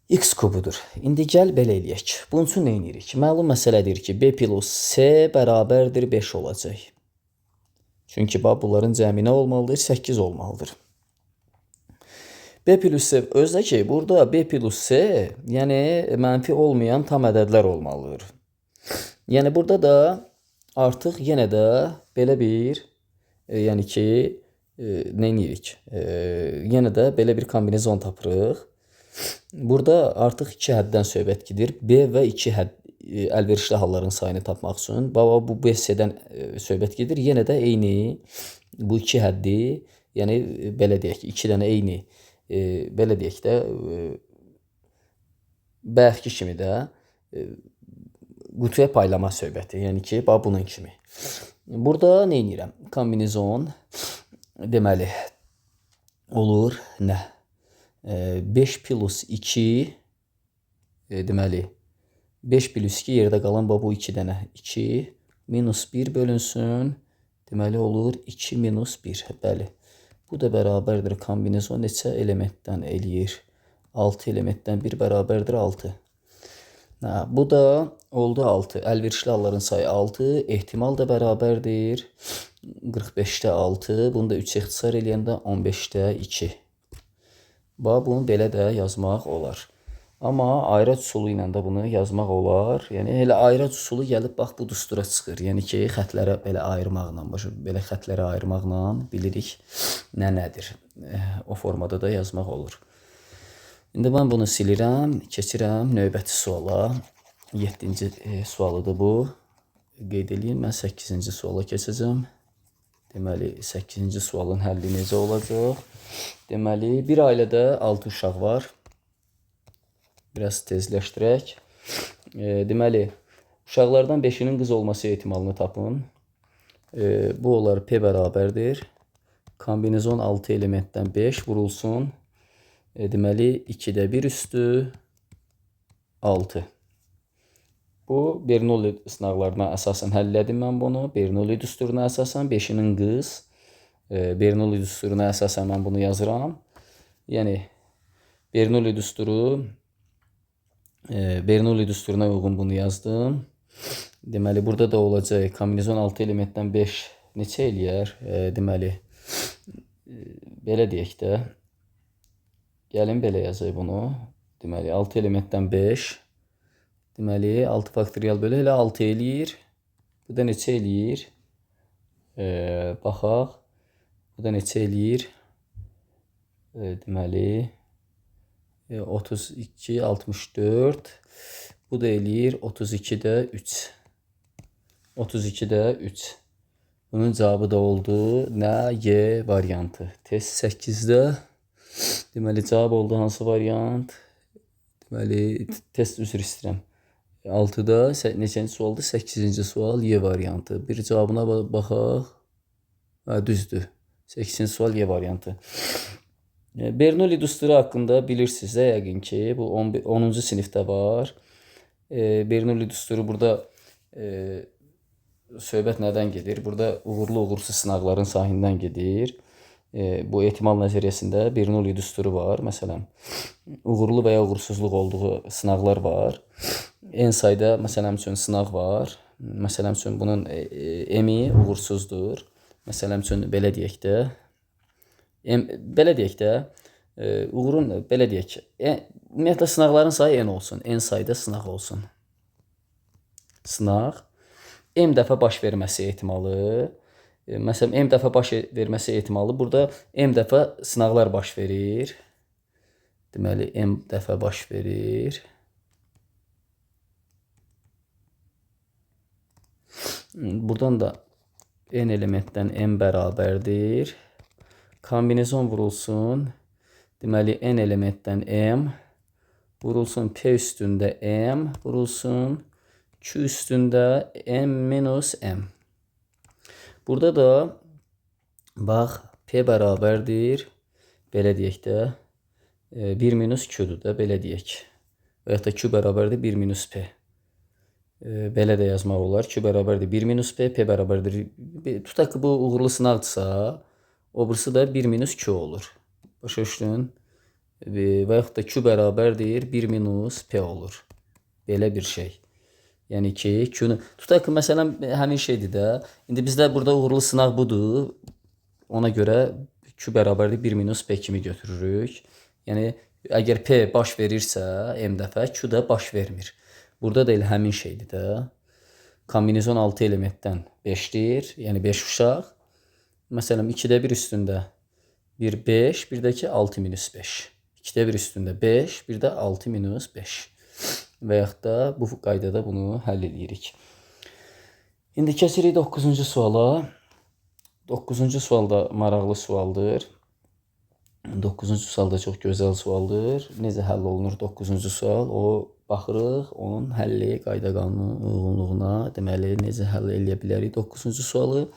X kubudur. İndi gəl belə eləyək. Bunun üçün nə edirik? Məlum məsələdir ki, B plus C bərabərdir 5 olacaq. Çünki bax bunların cəmi nə olmalıdır? 8 olmalıdır. B plus C özdə ki, burada B plus C, yəni mənfi olmayan tam ədədlər olmalıdır. Yəni burada da artıq yenə də belə bir, yəni ki, nə edirik? Yenə də belə bir kombinezon tapırıq. Burada artıq 2 həddən söhbət gedir. B və 2 hədd əlverişli halların sayını tapmaq üçün. Baba bu BC-dən söhbət gedir. Yenə də eyni bu 2 həddi, yəni belə deyək ki, 2 dənə eyni belə deyək də bayaqki kimi də qutuya paylama söhbəti. Yəni ki, bax bunun kimi. Burada nə edirəm? Kombinezon deməli olur nə? 5 plus 2 deməli 5 plus 2 yerdə qalan bu 2 dənə 2 minus 1 bölünsün. Deməli olur 2 minus 1. Bəli. Bu da bərabərdir kombinezon neçə elementdən eləyir? 6 elementdən 1 bərabərdir 6. Bu da oldu 6. Əlverişli halların sayı 6. Ehtimal da bərabərdir 45-də 6. Bunu da 3 ixtisar eləyəndə 15-də 2. Bunu belə də yazmaq olar. Amma ayrac üsulu ilə də bunu yazmaq olar. Yəni elə ayrac üsulu gəlib bax bu düstura çıxır. Yəni ki, xətlərə belə ayırmaqla, belə xətlərə ayırmaqla bilirik nədir. O formada da yazmaq olur. İndi mən bunu silirəm, keçirəm növbəti suala. 7-ci sualıdır bu. Qeyd edeyim, mən 8-ci suala keçəcəm. Deməli, 8-ci sualın həlli necə olacaq? Deməli, bir ailədə 6 uşaq var. Biraz tezləşdirək. Deməli, uşaqlardan 5-inin qız olması ehtimalını tapın. Bu olar P bərabərdir. Kombinezon 6 elementdən 5 vurulsun. Deməli, 2-də 1 üstü 6. Bu, Bernoulli sınaqlarına əsasən həll edim mən bunu. Bernoulli düsturuna əsasən 5-inin qız. Bernoulli düsturuna əsasən mən bunu yazıram. Yəni, Bernoulli düsturuna uyğun bunu yazdım. Deməli, burada da olacaq kombinezon 6 elementdən 5 neçə eləyər? Deməli, belə deyək də. Gəlin belə yazaq bunu. Deməli, 6 elementdən 5. Deməli, 6 faktorial bölü elə 6 eləyir. Bu da neçə eləyir? Baxaq. Bu da neçə eləyir? Deməli, 32, 64. Bu da eləyir 32-də 3. 32-də 3. Bunun cavabı da oldu nə? Y variantı. Test 8-də. Deməli, cavab oldu hansı variant? Deməli, test üzr istəyirəm. 6-da neçənci sualdır? 8-ci sual Y variantı. Bir cavabına baxaq. Düzdür. 8-ci sual Y variantı. Bernoulli düsturu haqqında bilirsiniz də yəqin ki, bu 10-cu sinifdə var. Bernoulli düsturu burada söhbət nədən gedir? Burada uğurlu-uğursuz sınaqların sahindən gedir. Bu ehtimal nəzəriyyəsində Bernoulli düsturu var. Məsələn, uğurlu və ya uğursuzluq olduğu sınaqlar var. N sayda məsələn üçün sınaq var. Məsələn üçün bunun M-i uğursuzdur. Məsələn üçün belə deyək də. Belə deyək də. Uğurun belə deyək. Ümumiyyətlə sınaqların sayı N olsun. N sayda sınaq olsun. Sınaq. M dəfə baş verməsi ehtimalı. Məsələn, M dəfə baş verməsi ehtimalı. Burada M dəfə sınaqlar baş verir. Deməli, M dəfə baş verir. Buradan da N elementdən M bərabərdir. Kombinezon vurulsun. Deməli, N elementdən M vurulsun. P üstündə M vurulsun. Q üstündə M minus M. Burada da bax, P bərabərdir. Belə deyək də. 1 minus Q-dur da, belə deyək. Və ya da Q bərabərdir 1 minus P. Belə də yazmaq olar. Q bərabərdir 1 minus P, P bərabərdir. Tutaq ki, bu uğurlu sınaqdırsa, o birisi də 1 minus Q olur. Başa düşdün? və yaxud da Q bərabərdir 1 minus P olur. Belə bir şey. Yəni ki, Q-nu tutaq ki, məsələn, həmin şeydir də. İndi bizdə burada uğurlu sınaq budur. Ona görə Q bərabərdir 1 minus P kimi götürürük. Yəni əgər P baş verirsə M dəfə, Q da baş vermir. Burada da elə həmin şeydir də. Kombinizon 6 elementdən 5-dir. Yəni 5 uşaq. Məsələn, 2-də 1 üstündə 1 5, bir də ki 6 minus 5. 2-də 1 üstündə 5, bir də 6 minus 5. Və yaxud da bu qaydada bunu həll edirik. İndi keçirik 9-cu suala. 9-cu sual da maraqlı sualdır. 9-cu sual da çox gözəl sualdır. Necə həll olunur 9-cu sual? O baxırıq, onun həlli qayda qanuna uyğunluğuna, deməli necə həll edə bilərik 9-cu sualı.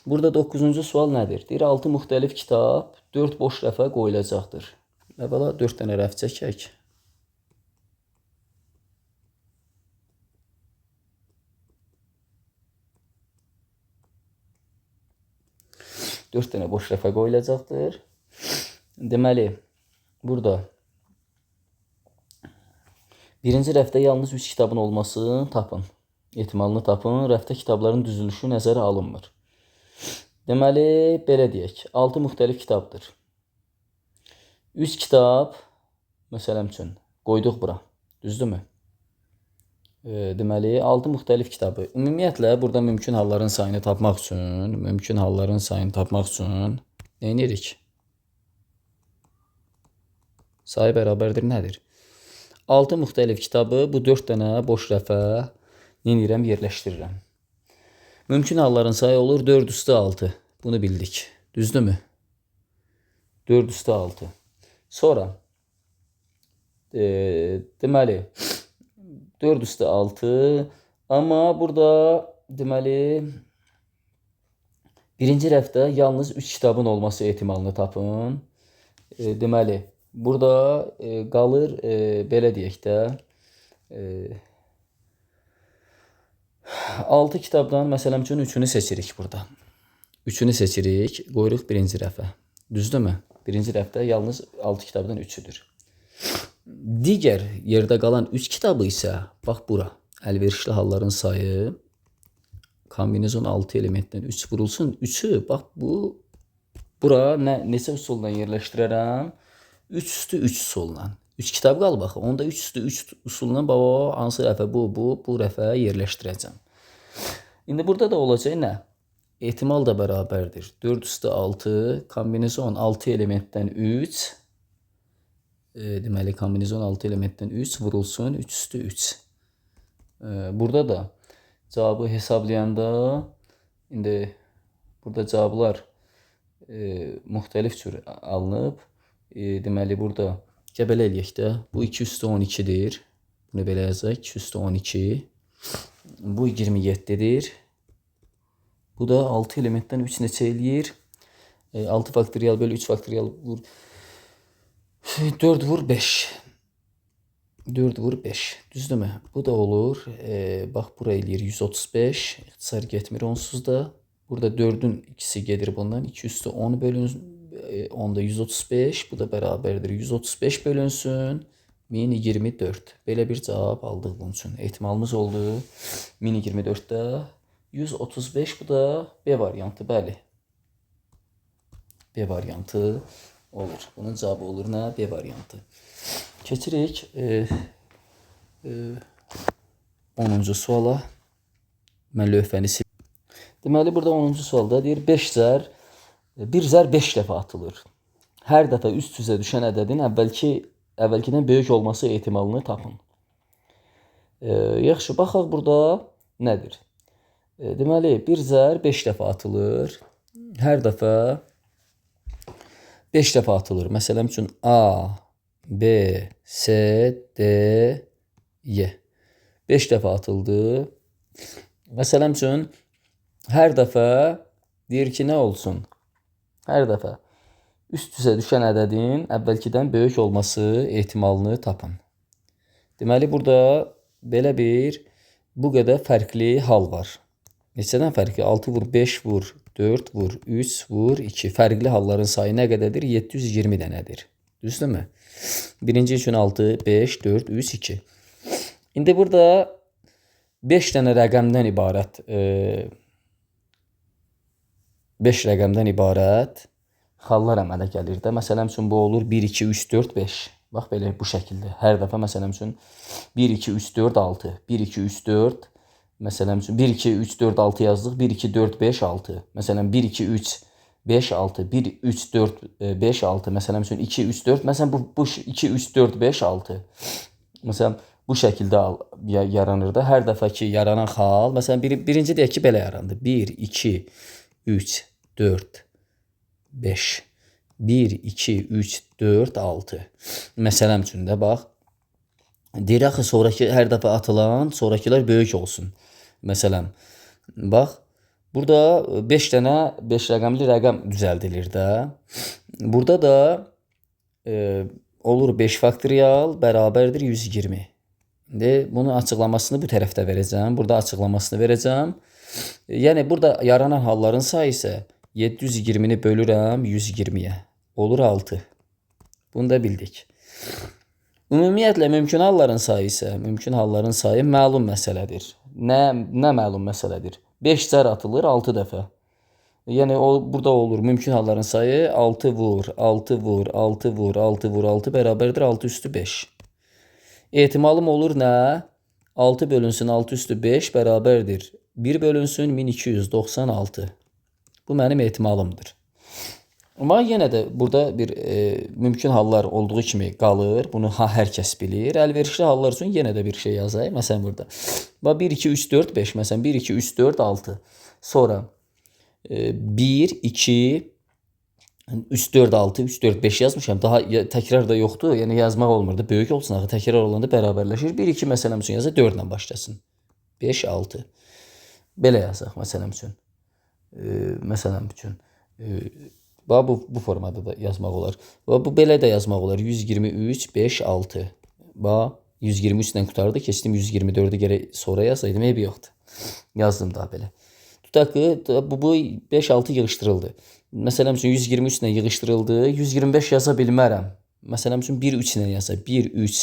Burada 9-cu sual nədir? Deyir 6 müxtəlif kitab 4 boş rəfə qoyulacaqdır. Əvvəla 4 dənə rəf çəkək. 4 dənə boş rəfə qoyulacaqdır. Deməli, burada birinci rəfdə yalnız 3 kitabın olmasını tapın. Ehtimalını tapın. Rəfdə kitabların düzülüşü nəzərə alınmır. Deməli, belə deyək. 6 müxtəlif kitabdır. 3 kitab, məsələn üçün, qoyduq bura. Düzdürmü? Deməli, 6 müxtəlif kitabı. Ümumiyyətlə, burada mümkün halların sayını tapmaq üçün nə edirik? Sayı bərabərdir nədir? 6 müxtəlif kitabı bu 4 dənə boş rəfə nə edirəm? Yerləşdirirəm. Mümkün halların sayı olur 4 üstü 6. Bunu bildik. Düzdürmü? 4 üstü 6. Sonra deməli 4 üstü 6. Amma burada deməli birinci rəfdə yalnız 3 kitabın olması ehtimalını tapın. Deməli burada qalır belə deyək də 6 kitabdan məsələn üçün 3-ünü seçirik burada. 3-ünü seçirik, qoyuruq birinci rəfə. Düzdürmü? Birinci rəfdə yalnız 6 kitabdan 3-üdür. Digər yerdə qalan 3 kitabı isə bax bura. Əlverişli halların sayı kombinizon 6 elementdən 3 vurulsun. 3-ü bax bu bura neçə üsulla yerləşdirərəm? 3 üstü 3 üsulla. 3 kitab qalıb baxı. Onda 3 üstü 3 üsulla hansı rəfə bu rəfə yerləşdirəcəm. İndi burada da olacaq nə? Ehtimal da bərabərdir. 4 üstü 6 kombinizon 6 elementdən 3. Deməli kombinizon 6 elementdən 3 vurulsun 3 üstü 3. Burada da cavabı hesablayanda indi burada cavablar müxtəlif cür alınıb. Deməli burada qəbələ eləyək də. Bu 2 üstü 12-dir. Bunu belə yazaq. 2 üstü 12. Bu 27-dir. Bu da 6 elementdən 3 neçə eləyir? 6 faktorial bölü 3 faktorial vur. 4 vur 5. 4 vur 5. Düzdürmü? Bu da olur. Bax bura eləyir 135. İxtisar getmir onsuz da. Burada 4-ün ikisi gedir bundan. 2 üstü 10 bölünsün. 10'da 135. Bu da bərabərdir. 135 bölünsün. 1024. Belə bir cavab aldıq bunun üçün. Ehtimalımız oldu. 1024'də 135. Bu da B variantı. Bəli. B variantı olur. Bunun cavabı olur nə? B variantı. Keçirik 10-cu suala. Mən lövhəni sildim. Deməli burada 10-cu sualda deyir 5 zər 1 zər 5 dəfə atılır. Hər dəfə üst üzə düşən ədədin əvvəlkidən böyük olması ehtimalını tapın. Yaxşı, baxaq burada nədir? Deməli 1 zər 5 dəfə atılır. Hər dəfə 5 dəfə atılır. Məsələn üçün A, B, C, D, Y. 5 dəfə atıldı. Məsələn üçün hər dəfə deyir ki, nə olsun? Hər dəfə üst üzə düşən ədədin əvvəlkidən böyük olması ehtimalını tapın. Deməli burada belə bir bu qədər fərqli hal var. Neçədən fərqli? 6 vur, 5 vur, 4 vur, 3 vur, 2. Fərqli halların sayı nə qədərdir? 720 dənədir. Düzdürmü? Birinci üçün 6, 5, 4, 3, 2. İndi burada 5 dənə rəqəmdən ibarət 5 rəqəmdən ibarət xallar əmələ gəlir də. Məsələn üçün bu olur 1, 2, 3, 4, 5. Bax belə bu şəkildə. Hər dəfə məsələn üçün 1, 2, 3, 4, 6. 1, 2, 3, 4. Məsələn üçün 1, 2, 3, 4, 6 yazdıq. 1, 2, 4, 5, 6. Məsələn 1, 2, 3, 5, 6. 1, 3, 4, 5, 6. Məsələn üçün 2, 3, 4. Məsələn bu 2, 3, 4, 5, 6. Məsələn bu şəkildə yaranır da. Hər dəfə ki yaranan xal, məsələn birinci deyək ki belə yarandı. 1, 2, 3, 4, 5. 1, 2, 3, 4, 6. Məsələn üçün də bax. Deyir axı sonraki hər dəfə atılan, sonrakilər böyük olsun. Məsələn, bax. Burada 5 dənə 5 rəqəmli rəqəm düzəldilir də. Burada da olur 5 faktorial bərabərdir 120. İndi bunun açıqlamasını bu tərəfdə verəcəm. Burada açıqlamasını verəcəm. Yəni burada yaranan halların sayı isə 720-ni bölürəm 120-yə. Olur 6. Bunu da bildik. Ümumiyyətlə mümkün halların sayı isə, mümkün halların sayı məlum məsələdir. Nə məlum məsələdir? 5 zər atılır 6 dəfə. Yəni burada olur mümkün halların sayı 6 vur, 6 vur, 6 vur, 6 vur, 6 bərabərdir 6 üstü 5. Ehtimalım olur nə? 6 bölünsün 6 üstü 5 bərabərdir 1 bölünsün 1296. Bu mənim ehtimalımdır. Amma yenə də burada bir mümkün hallar olduğu kimi qalır. Bunu hər kəs bilir. Əlverişli hallar üçün yenə də bir şey yazayım. Məsələn burada. 1, 2, 3, 4, 5. Məsələn 1, 2, 3, 4, 6. Sonra 1, 2, 3, 4, 6, 3, 4, 5 yazmışam. Daha təkrar da yoxdur. Yəni yazmaq olmur da. Böyük olsun axı. Təkrar olanda bərabərləşir. 1, 2 məsələm üçün yazaq 4 ilə başlasın. 5, 6. Belə yazaq məsələm üçün. Məsələn üçün. Bu formada da yazmaq olar. Bu belə də yazmaq olar. 123, 5, 6. 123-dən qutardı. Keçdim 124-ü gərək sonra yazsaydım. Eybi yoxdur. Yazdım daha belə. Tutaq ki, bu 5, 6 yığışdırıldı. Məsələn üçün 123-dən yığışdırıldı. 125 yaza bilmərəm. Məsələn üçün 1, 3 ilə yazaq. 1, 3.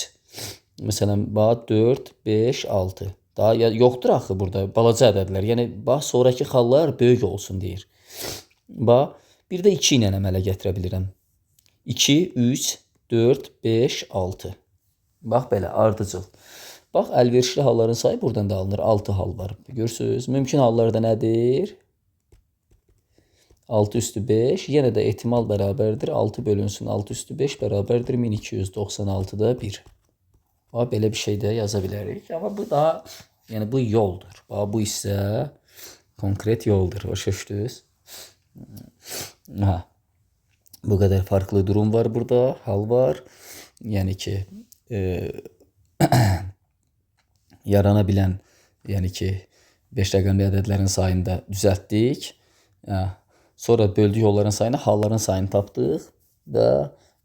Məsələn, 4, 5, 6. Daha yoxdur axı burada. Balaca ədədlər. Yəni, sonraki xallar böyük olsun deyir. Bir də 2 ilə əmələ gətirə bilirəm. 2, 3, 4, 5, 6. Bax belə, ardıcıl. Bax, əlverişli halların sayı buradan da alınır. 6 hal var. Görürsünüz. Mümkün hallarda nədir? 6 üstü 5. Yenə də ehtimal bərabərdir. 6 bölünsün 6 üstü 5 bərabərdir 1296-da 1. Belə bir şey də yaza bilərik. Amma bu daha, yəni bu yoldur. Bu isə konkret yoldur. Başa düşdünüz? Bu qədər farklı durum var burada, hal var. Yəni ki, yarana bilən, yəni ki, 5 rəqəmli ədədlərin sayını da düzəltdik. Sonra böldük onların sayını, halların sayını tapdıq və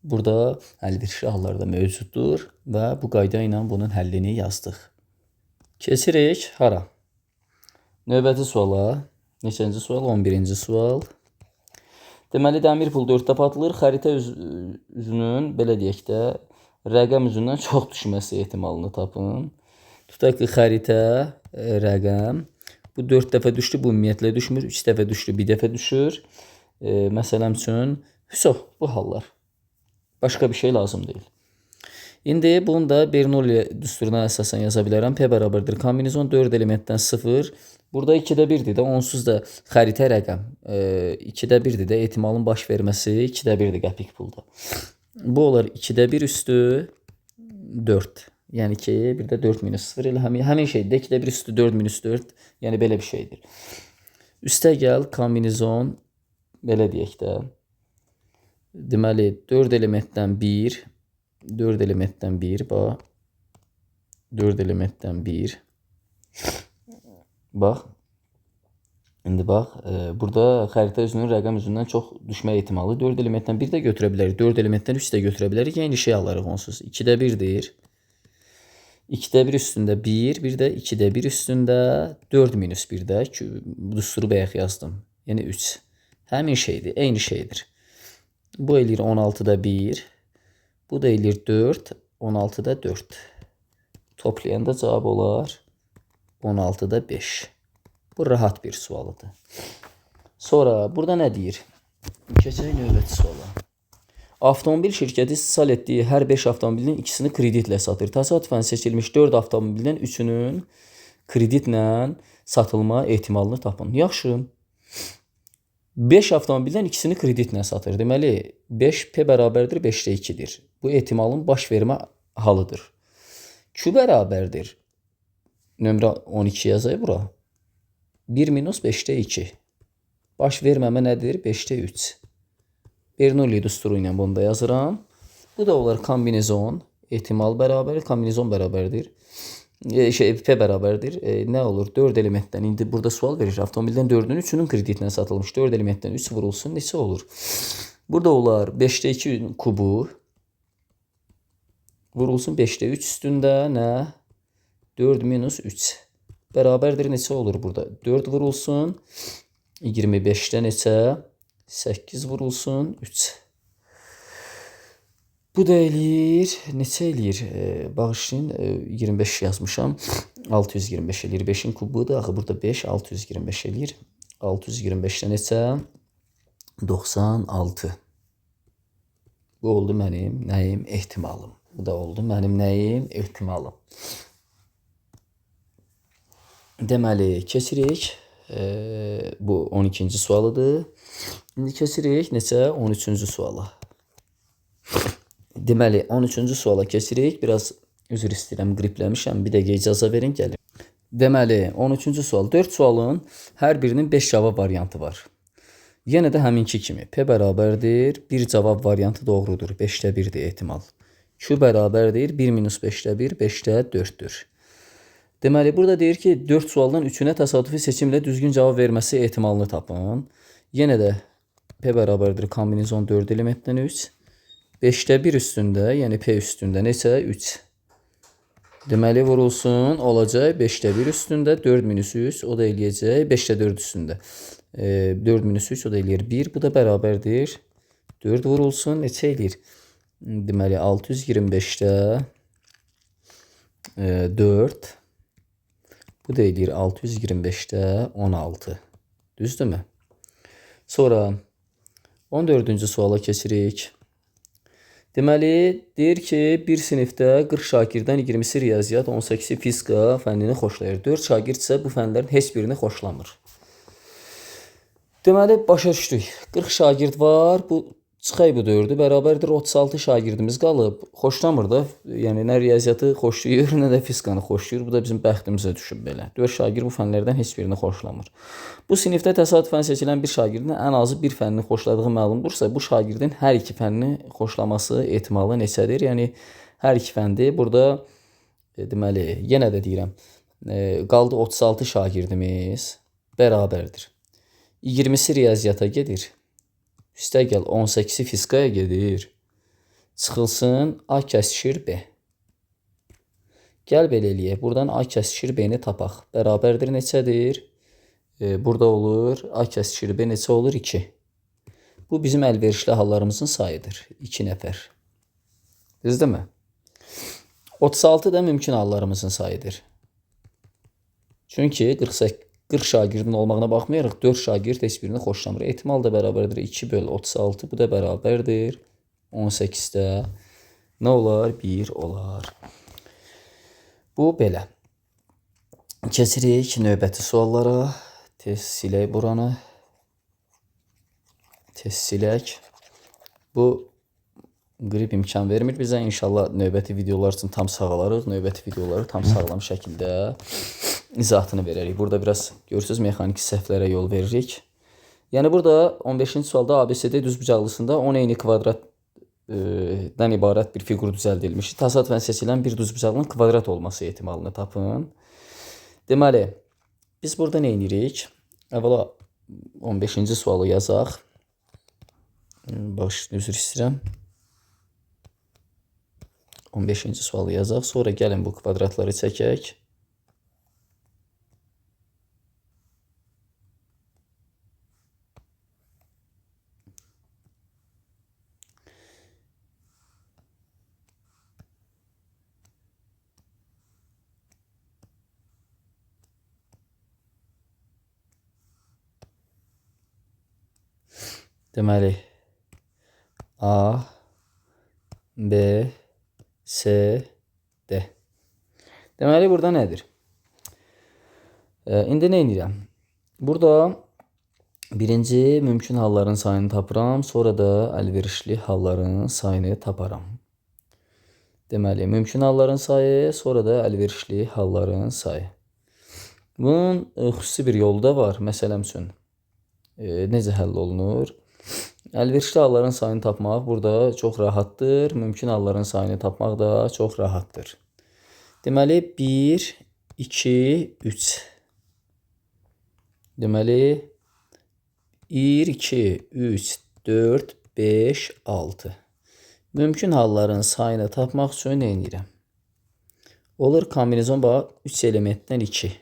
burada əlverişli hallar da mövcuddur və bu qayda ilə bunun həllini yazdıq. Keçirik hara? Növbəti suala. Neçənci sual? 11-ci sual. Deməli, dəmir pul 4 dəfə atılır. Xəritə üzünün, belə deyək də, rəqəm üzündən çox düşməsi ehtimalını tapın. Tutaq ki, xəritə, rəqəm. Bu 4 dəfə düşdü, bu ümumiyyətlə düşmür. 3 dəfə düşdü, bir dəfə düşür. Məsələn üçün, bu hallar. Başqa bir şey lazım deyil. İndi bunu da Bernoulli düsturuna əsasən yaza bilərəm. P bərabərdir. Kombinizon 4 elementdən 0. Burada 2-də 1-dir də, onsuz da xəritə rəqəm 2-də 1-dir də, ehtimalın baş verməsi 2-də 1-dir qəpik pulda. Bu olar 2-də 1 üstü 4. Yəni ki, bir də 4 minus 0 ilə həmin şeydir. 2-də 1 üstü 4 minus 4, yəni belə bir şeydir. Üstə gəl, kombinizon, belə deyək də, deməli 4 elementdən 1, 4 elementdən 1, 4 elementdən 1. Bax, indi bax, burada xəritə üzünün rəqəm üzündən çox düşmə ehtimalı 4 elementdən 1 də götürə bilərik, 4 elementdən 3 də götürə bilərik, eyni şey alırıq onsuz. 2-də 1-dir, 2-də 1 üstündə 1, bir də 2-də 1 üstündə 4 minus 1-də, düsturu bayaq yazdım, yəni 3. Həmin şeydir, eyni şeydir. Bu eləyir 16-da 1, Bu da eləyir 4. 16'da 4. Toplayanda cavab olar 16'da 5. Bu rahat bir sualıdır. Sonra burada nə deyir? Keçək növbəti suala. Avtomobil şirkəti istehsal etdiyi hər 5 avtomobilin ikisini kreditlə satır. Təsadüfən seçilmiş 4 avtomobildən 3-ünün kreditlə satılma ehtimalını tapın. Yaxşı. 5 avtomobildən ikisini kreditlə satır. Deməli 5 P bərabərdir 5-də 2-dir. Bu ehtimalın baş vermə halıdır. Q bərabərdir. Nömrə 12 yazayım bura. 1 minus 5'də 2. Baş verməmə nədir? 5'də 3. Bernoulli düsturu ilə bunu da yazıram. Bu da olar kombinezon. Ehtimal bərabər, kombinezon bərabərdir. P bərabərdir. Nə olur? 4 elementdən. İndi burada sual verir. Avtomobildən 4-ün 3-ünün kreditlə satılmış. 4 elementdən 3 vurulsun. Neçə olur? Burada olar 5'də 2 kubu. Vurulsun 5'də 3 üstündə nə? 4 minus 3. Bərabərdir neçə olur burada? 4 vurulsun. 25'də neçə? 8 vurulsun 3. Bu da eləyir. Neçə eləyir? Bağışlayın 25 yazmışam. 625 eləyir. 5'in kubudur. Axı burada 5 625 eləyir. 625'də neçə? 96. Bu oldu mənim nəyim? Ehtimalım. Bu da oldu mənim nəyim? Ehtimalım. Deməli, keçirik. Bu 12-ci sualıdır. İndi keçirik neçə? 13-cü suala. Deməli, 13-cü suala keçirik. Biraz üzr istəyirəm, qripləmişəm. Bir dəqiqə icazə verin, gəlim. Deməli, 13-cü sual. 4 sualın hər birinin 5 cavab variantı var. Yenə də həminki kimi. P bərabərdir. 1 cavab variantı doğrudur. 5'də 1'dir ehtimal. Q bərabərdir. 1 minus 5'də 1, 5'də 4'dür. Deməli, burada deyir ki, 4 sualdan 3-ünə təsadüfi seçimlə düzgün cavab verməsi ehtimalını tapın. Yenə də P bərabərdir kombinezon 4 elementdən 3. 5'də 1 üstündə, yəni P üstündə neçə? 3. Deməli, vurulsun, olacaq 5'də 1 üstündə, 4 minus 3, o da eləyəcək 5'də 4 üstündə. 4 minus 3, o da eləyir 1, bu da bərabərdir. 4 vurulsun, neçə eləyir? Deməli, 625'də 4. Bu da eləyir 625'də 16. Düzdürmü? Sonra 14-cü suala keçirik. Deməli, deyir ki, bir sinifdə 40 şagirdən 20'si riyaziyyat, 18'i fizika fənnini xoşlayır. 4 şagird isə bu fənlərin heç birini xoşlamır. Deməli, başa düşdük. 40 şagird var. Bu çıxay bu 4'ü. Bərabərdir 36 şagirdimiz qalıb. Xoşlamır da. Yəni, nə riyaziyyatı xoşlayır, nə də fizikanı xoşlayır. Bu da bizim bəxtimizə düşüb belə. 4 şagird bu fənlərdən heç birini xoşlamır. Bu sinifdə təsadüfən seçilən bir şagirdin ən azı bir fənnini xoşladığı məlumdursa, bu şagirdin hər iki fənnini xoşlaması ehtimalı neçədir? Yəni, hər iki fəndir. Burada, deməli, yenə də deyirəm, qaldı 36 şagirdimiz bərabərdir. 20'si riyaziyyata gedir. Üstəgəl 18'i fizikaya gedir. Çıxılsın A kəsişir B. Gəl belə eləyək. Buradan A kəsişir B-ni tapaq. Bərabərdir neçədir? Burada olur A kəsişir B neçə olur? 2. Bu bizim əlverişli hallarımızın sayıdır. 2 nəfər. Düzdürmü? 36 da mümkün hallarımızın sayıdır. Çünki 40 şagirdin olmağına baxmayaraq 4 şagird heç birini xoşlamır. Ehtimal da bərabərdir 2 böl 36. Bu da bərabərdir 18'də. Nə olar? 1 olar. Bu belə. Keçirik növbəti suallara. Tez silək buranı. Tez silək. Bu qrip imkan vermir bizə. İnşallah növbəti videolar üçün tam sağalarıq. Növbəti videoları tam sağlam şəkildə izahatını verərik. Burada biraz görürsünüz mexaniki səhvlərə yol veririk. Yəni burada 15-ci sualda ABCD düzbucaqlısında 10 eyni kvadratdan ibarət bir fiqur düzəldilmiş. Təsadüfən seçilən bir düzbucaqlının kvadrat olması ehtimalını tapın. Deməli, biz burada nə edirik? Əvvəla 15-ci sualı yazaq. Üzr istəyirəm. 15-ci sualı yazaq. Sonra gəlin bu kvadratları çəkək. Deməli A, B, C, D. Deməli burada nədir? İndi nə edirəm? Burada birinci mümkün halların sayını tapıram, sonra da əlverişli halların sayını taparam. Deməli, mümkün halların sayı, sonra da əlverişli halların sayı. Bunun xüsusi bir yolu da var. Məsələn üçün, necə həll olunur? Əlverişli halların sayını tapmaq burada çox rahatdır. Mümkün halların sayını tapmaq da çox rahatdır. Deməli, 1, 2, 3. Deməli, 1, 2, 3, 4, 5, 6. Mümkün halların sayını tapmaq üçün nə edirəm? Olur kombinezon bax 3 elementdən 2.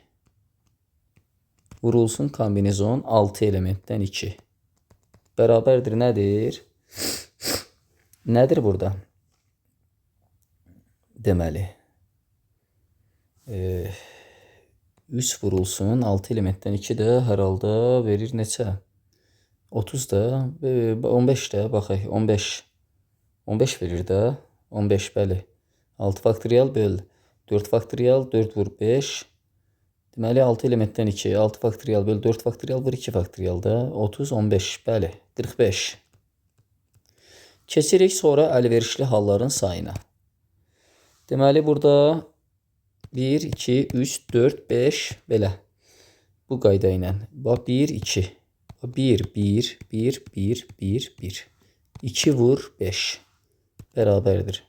Vurulsun kombinezon 6 elementdən 2. Bərabərdir nədir? Nədir burada? Deməli 3 vurulsun 6 elementdən 2 də hər halda verir neçə? 30 da 15 də baxaq 15. 15 verir də 15 bəli. 6 faktorial böl 4 faktorial 4 vur 5. Deməli 6 elementdən 2 6 faktorial böl 4 faktorial vur 2 faktorial da 30 15 bəli 45. Keçirik sonra əlverişli halların sayına. Deməli burada 1, 2, 3, 4, 5 belə. Bu qayda ilə. Bax 1, 2. 1, 1, 1, 1, 1, 1. 2 vur 5. Bərabərdir.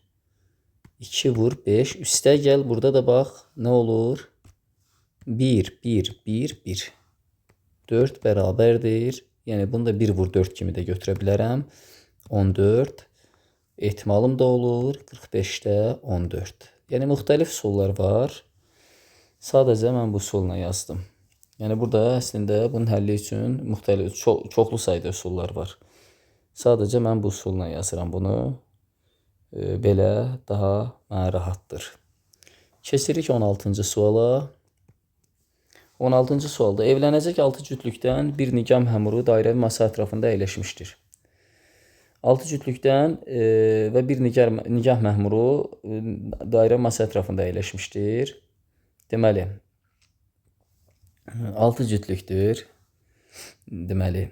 2 vur 5. Üstə gəl. Burada da bax nə olur? 1, 1, 1, 1. 4 bərabərdir. Yəni bunu da 1 vur 4 kimi də götürə bilərəm. 14. Ehtimalım da olur. 45-də 14. Yəni müxtəlif üsullar var. Sadəcə mən bu üsulla yazdım. Yəni burada əslində bunun həlli üçün müxtəlif çoxlu sayda üsullar var. Sadəcə mən bu üsulla yazıram bunu. Belə daha mənə rahatdır. Keçirik 16-cı suala. 16-cı sualda evlənəcək 6 cütlükdən bir nigah məmuru dairəvi masa ətrafında əyləşmişdir. 6 cütlükdən və bir nigah məmuru dairə masa ətrafında əyləşmişdir. Deməli, 6 cütlükdür. Deməli,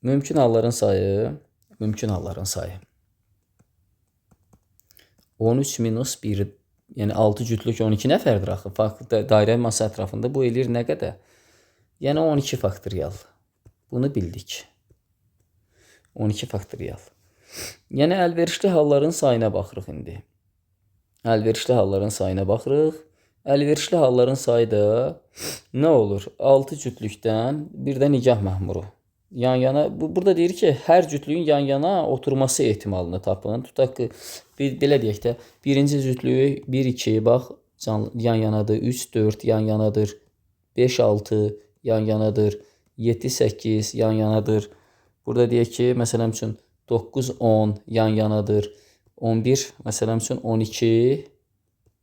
mümkün halların sayı 13 minus 1, yəni 6 cütlük 12 nəfərdir axı. Dairə masa ətrafında bu eləyir nə qədər? Yəni 12 faktorial. Bunu bildik. 12 faktorial. Yəni əlverişli halların sayına baxırıq indi. Əlverişli halların sayına baxırıq. Əlverişli halların sayı da nə olur? 6 cütlükdən bir də nigah məmuru. Yan-yana, burada deyir ki, hər cütlüyün yan-yana oturması ehtimalını tapın. Tutaq ki, belə deyək də, birinci cütlüyü 1, 2, bax, yan-yanadır, 3, 4, yan-yanadır, 5, 6, yan-yanadır, 7, 8, yan-yanadır. Burada deyək ki, məsələn üçün 9, 10 yan-yanadır, 11, məsələn üçün 12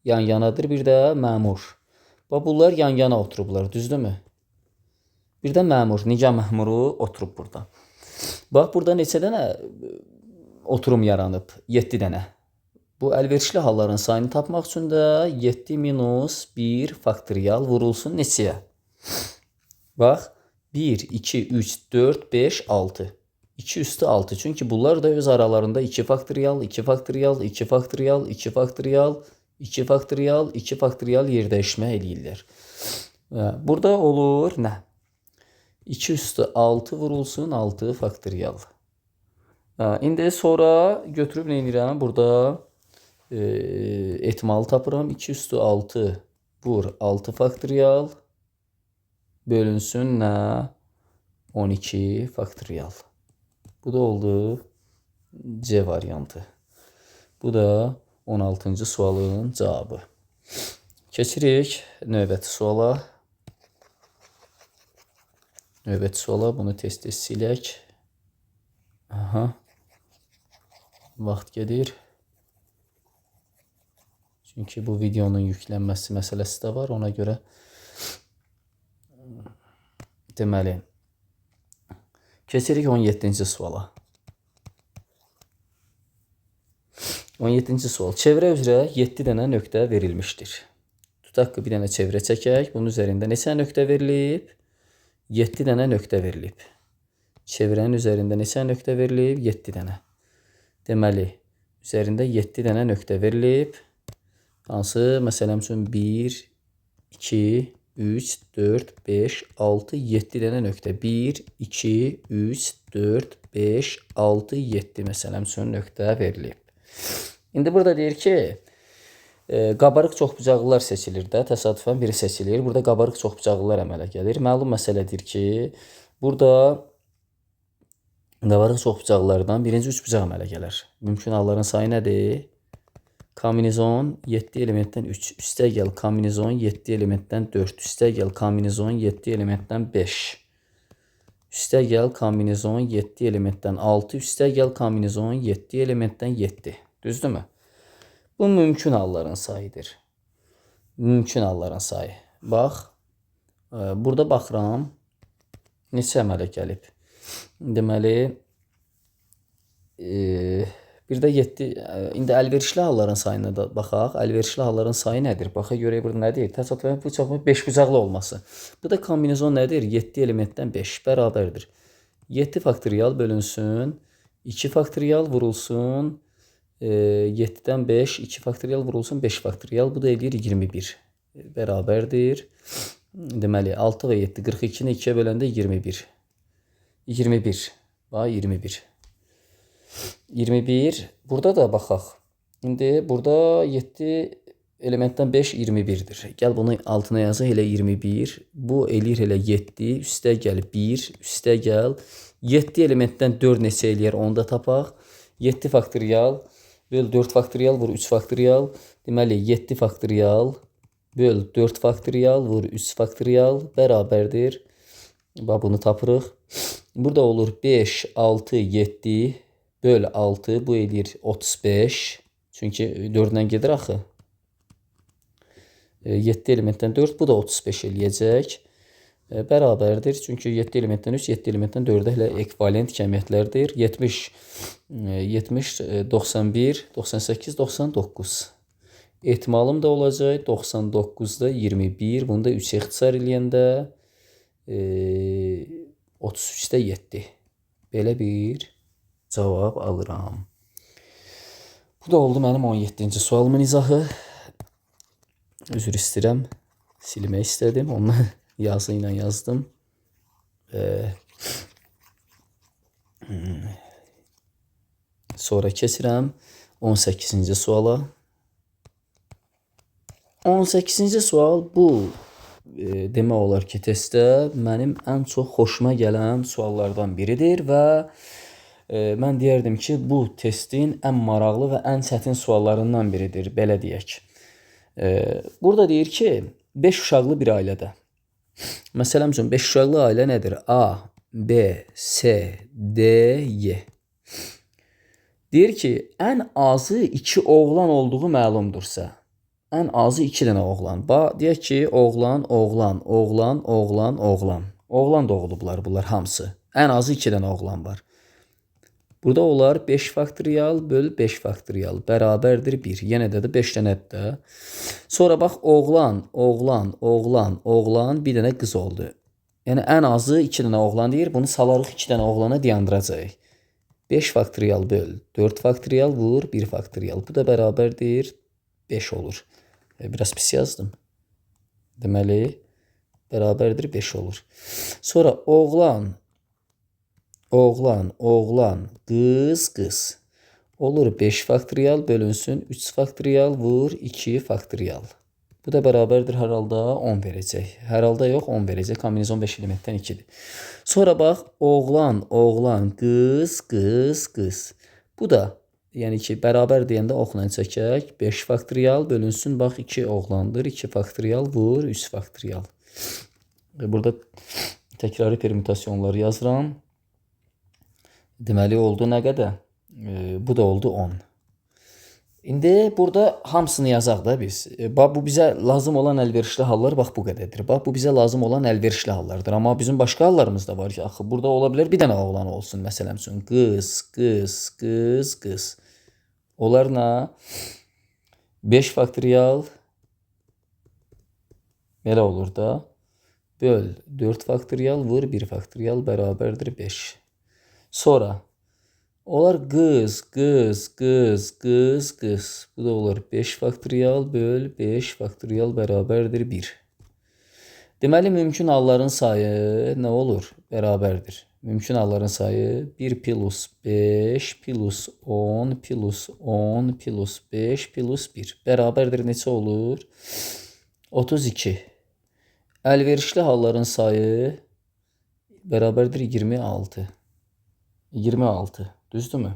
yan-yanadır, bir də məmur. Bax, bunlar yan-yana oturublar, düzdürmü? Bir də məmur, nigah məmuru oturub burada. Bax, burada neçə dənə oturum yaranıb? 7 dənə. Bu əlverişli halların sayını tapmaq üçün də 7 minus 1 faktorial vurulsun neçəyə? Bax, 1, 2, 3, 4, 5, 6. 2 üstü 6. Çünki bunlar da öz aralarında 2 faktorial, 2 faktorial, 2 faktorial, 2 faktorial, 2 faktorial, 2 faktorial yerdəyişmə eləyirlər. Burada olur nə? 2 üstü 6 vurulsun 6 faktorial. İndi sonra götürüb nə edirəm? Burada ehtimalı tapıram. 2 üstü 6 vur 6 faktorial bölünsün nə? 12 faktorial. Bu da oldu C variantı. Bu da 16-cı sualın cavabı. Keçirik növbəti suala. Növbəti suala bunu tez-tez silək. Aha. Vaxt gedir. Çünki bu videonun yüklənməsi məsələsi də var. Ona görə deməli Keçirik 17-ci suala. 17-ci sual. Çevrə üzrə 7 dənə nöqtə verilmişdir. Tutaq ki, bir dənə çevrə çəkək. Bunun üzərində neçə nöqtə verilib? 7 dənə nöqtə verilib. Çevrənin üzərində neçə nöqtə verilib? 7 dənə. Deməli, üzərində 7 dənə nöqtə verilib. Hansı? Məsələn üçün 1, 2, 3, 4, 5, 6, 7 dənə nöqtə. 1, 2, 3, 4, 5, 6, 7 məsələn üçün nöqtə verilib. İndi burada deyir ki, qabarıq çoxbucaqlılar seçilir də, təsadüfən biri seçilir. Burada qabarıq çoxbucaqlılar əmələ gəlir. Məlum məsələdir ki, burada qabarıq çoxbucaqlılardan birinci üçbucaq əmələ gələr. Mümkün halların sayı nədir? Kombinizon 7 elementdən 3, üstəgəl kombinizon 7 elementdən 4, üstəgəl kombinizon 7 elementdən 5, üstəgəl kombinizon 7 elementdən 6, üstəgəl kombinizon 7 elementdən 7. Düzdürmü? Bu mümkün halların sayıdır. Mümkün halların sayı. Bax, burada baxıram, neçə əmələ gəlib. Deməli, bir də 7, indi əlverişli halların sayına da baxaq. Əlverişli halların sayı nədir? Baxa görək burada nədir? Təsadüfən bu çoxmu 5 bucaqlı olması. Bu da kombinizon nədir? 7 elementdən 5 bərabərdir. 7 faktorial bölünsün, 2 faktorial vurulsun, 7-dən 5, 2 faktorial vurulsun, 5 faktorial. Bu da edir 21. Bərabərdir. Deməli, 6 və 7, 42-ni 2-yə böləndə 21. 21. Bax, 21. 21. Burada da baxaq. İndi burada 7 elementdən 5, 21-dir. Gəl bunu altına yazaq, elə 21. Bu eləyir elə 7, üstə gəl 1, üstə gəl. 7 elementdən 4 neçə eləyər, onu da tapaq. 7 faktorial böl 4 faktorial vur 3 faktorial. Deməli, 7 faktorial böl 4 faktorial vur 3 faktorial bərabərdir. Bax, bunu tapırıq. Burada olur 5, 6, 7 böl 6. Bu eləyir 35. Çünki 4-dən gedir axı. 7 elementdən 4. Bu da 35 eləyəcək. Bərabərdir. Çünki 7 elementdən 3, 7 elementdən 4-ə elə ekvivalent kəmiyyətlərdir. 70, 91, 98, 99. Ehtimalım da olacaq. 99-da 21. Bunu da 3 ixtisar eləyəndə 33-də 7. Belə bir cavab alıram. Bu da oldu mənim 17-ci sualımın izahı. Üzr istəyirəm. Silmək istədim. Onu yazı ilə yazdım. Sonra keçirəm 18-ci suala. 18-ci sual bu demək olar ki, testdə mənim ən çox xoşuma gələn suallardan biridir və mən deyərdim ki, bu testin ən maraqlı və ən çətin suallarından biridir, belə deyək. Burada deyir ki, 5 uşaqlı bir ailədə. Məsələn üçün 5 uşaqlı ailə nədir? A, B, C, D, Y. Deyir ki, ən azı 2 oğlan olduğu məlumdursa, ən azı 2 dənə oğlan. Deyək ki, oğlan, oğlan, oğlan, oğlan, oğlan. Oğlan doğulublar bunlar hamısı. Ən azı 2 dənə oğlan var. Burada olar 5 faktorial böl 5 faktorial bərabərdir 1. Yenə də 5 dənədir də. Sonra bax, oğlan, oğlan, oğlan, oğlan, bir dənə qız oldu. Yəni, ən azı 2 dənə oğlan deyir. Bunu salarıq 2 dənə oğlana dayandıracaq. 5 faktorial böl 4 faktorial vur 1 faktorial. Bu da bərabərdir 5 olur. Biraz pis yazdım. Deməli, bərabərdir 5 olur. Sonra oğlan, oğlan, oğlan, qız, qız. Olur 5 faktorial bölünsün 3 faktorial vur 2 faktorial. Bu da bərabərdir hər halda 10 verəcək. Hər halda yox, 10 verəcək. Kombinizon 5 elementdən 2-dir. Sonra bax, oğlan, oğlan, qız, qız, qız. Bu da, yəni ki, bərabər deyəndə oxla çəkək. 5 faktorial bölünsün, bax, 2 oğlandır. 2 faktorial vur 3 faktorial. Burada təkrarı permütasyonları yazıram. Deməli, oldu nə qədər? Bu da oldu 10. İndi burada hamısını yazaq da biz. Bax bu bizə lazım olan əlverişli hallar bax bu qədərdir. Bax bu bizə lazım olan əlverişli hallardır. Amma bizim başqa hallarımız da var ki, axı burada ola bilər bir dənə oğlan olsun məsələn üçün. Qız, qız, qız, qız. Onlar nə? 5 faktorial belə olur da. Böl 4 faktorial vur 1 faktorial bərabərdir 5. Sonra onlar qız, qız, qız, qız, qız. Bu da olur 5 faktorial böl 5 faktorial bərabərdir 1. Deməli, mümkün halların sayı nə olur? Bərabərdir. Mümkün halların sayı 1 plus 5 plus 10 plus 10 plus 5 plus 1. Bərabərdir neçə olur? 32. Əlverişli halların sayı bərabərdir 26. 26. Düzdürmü?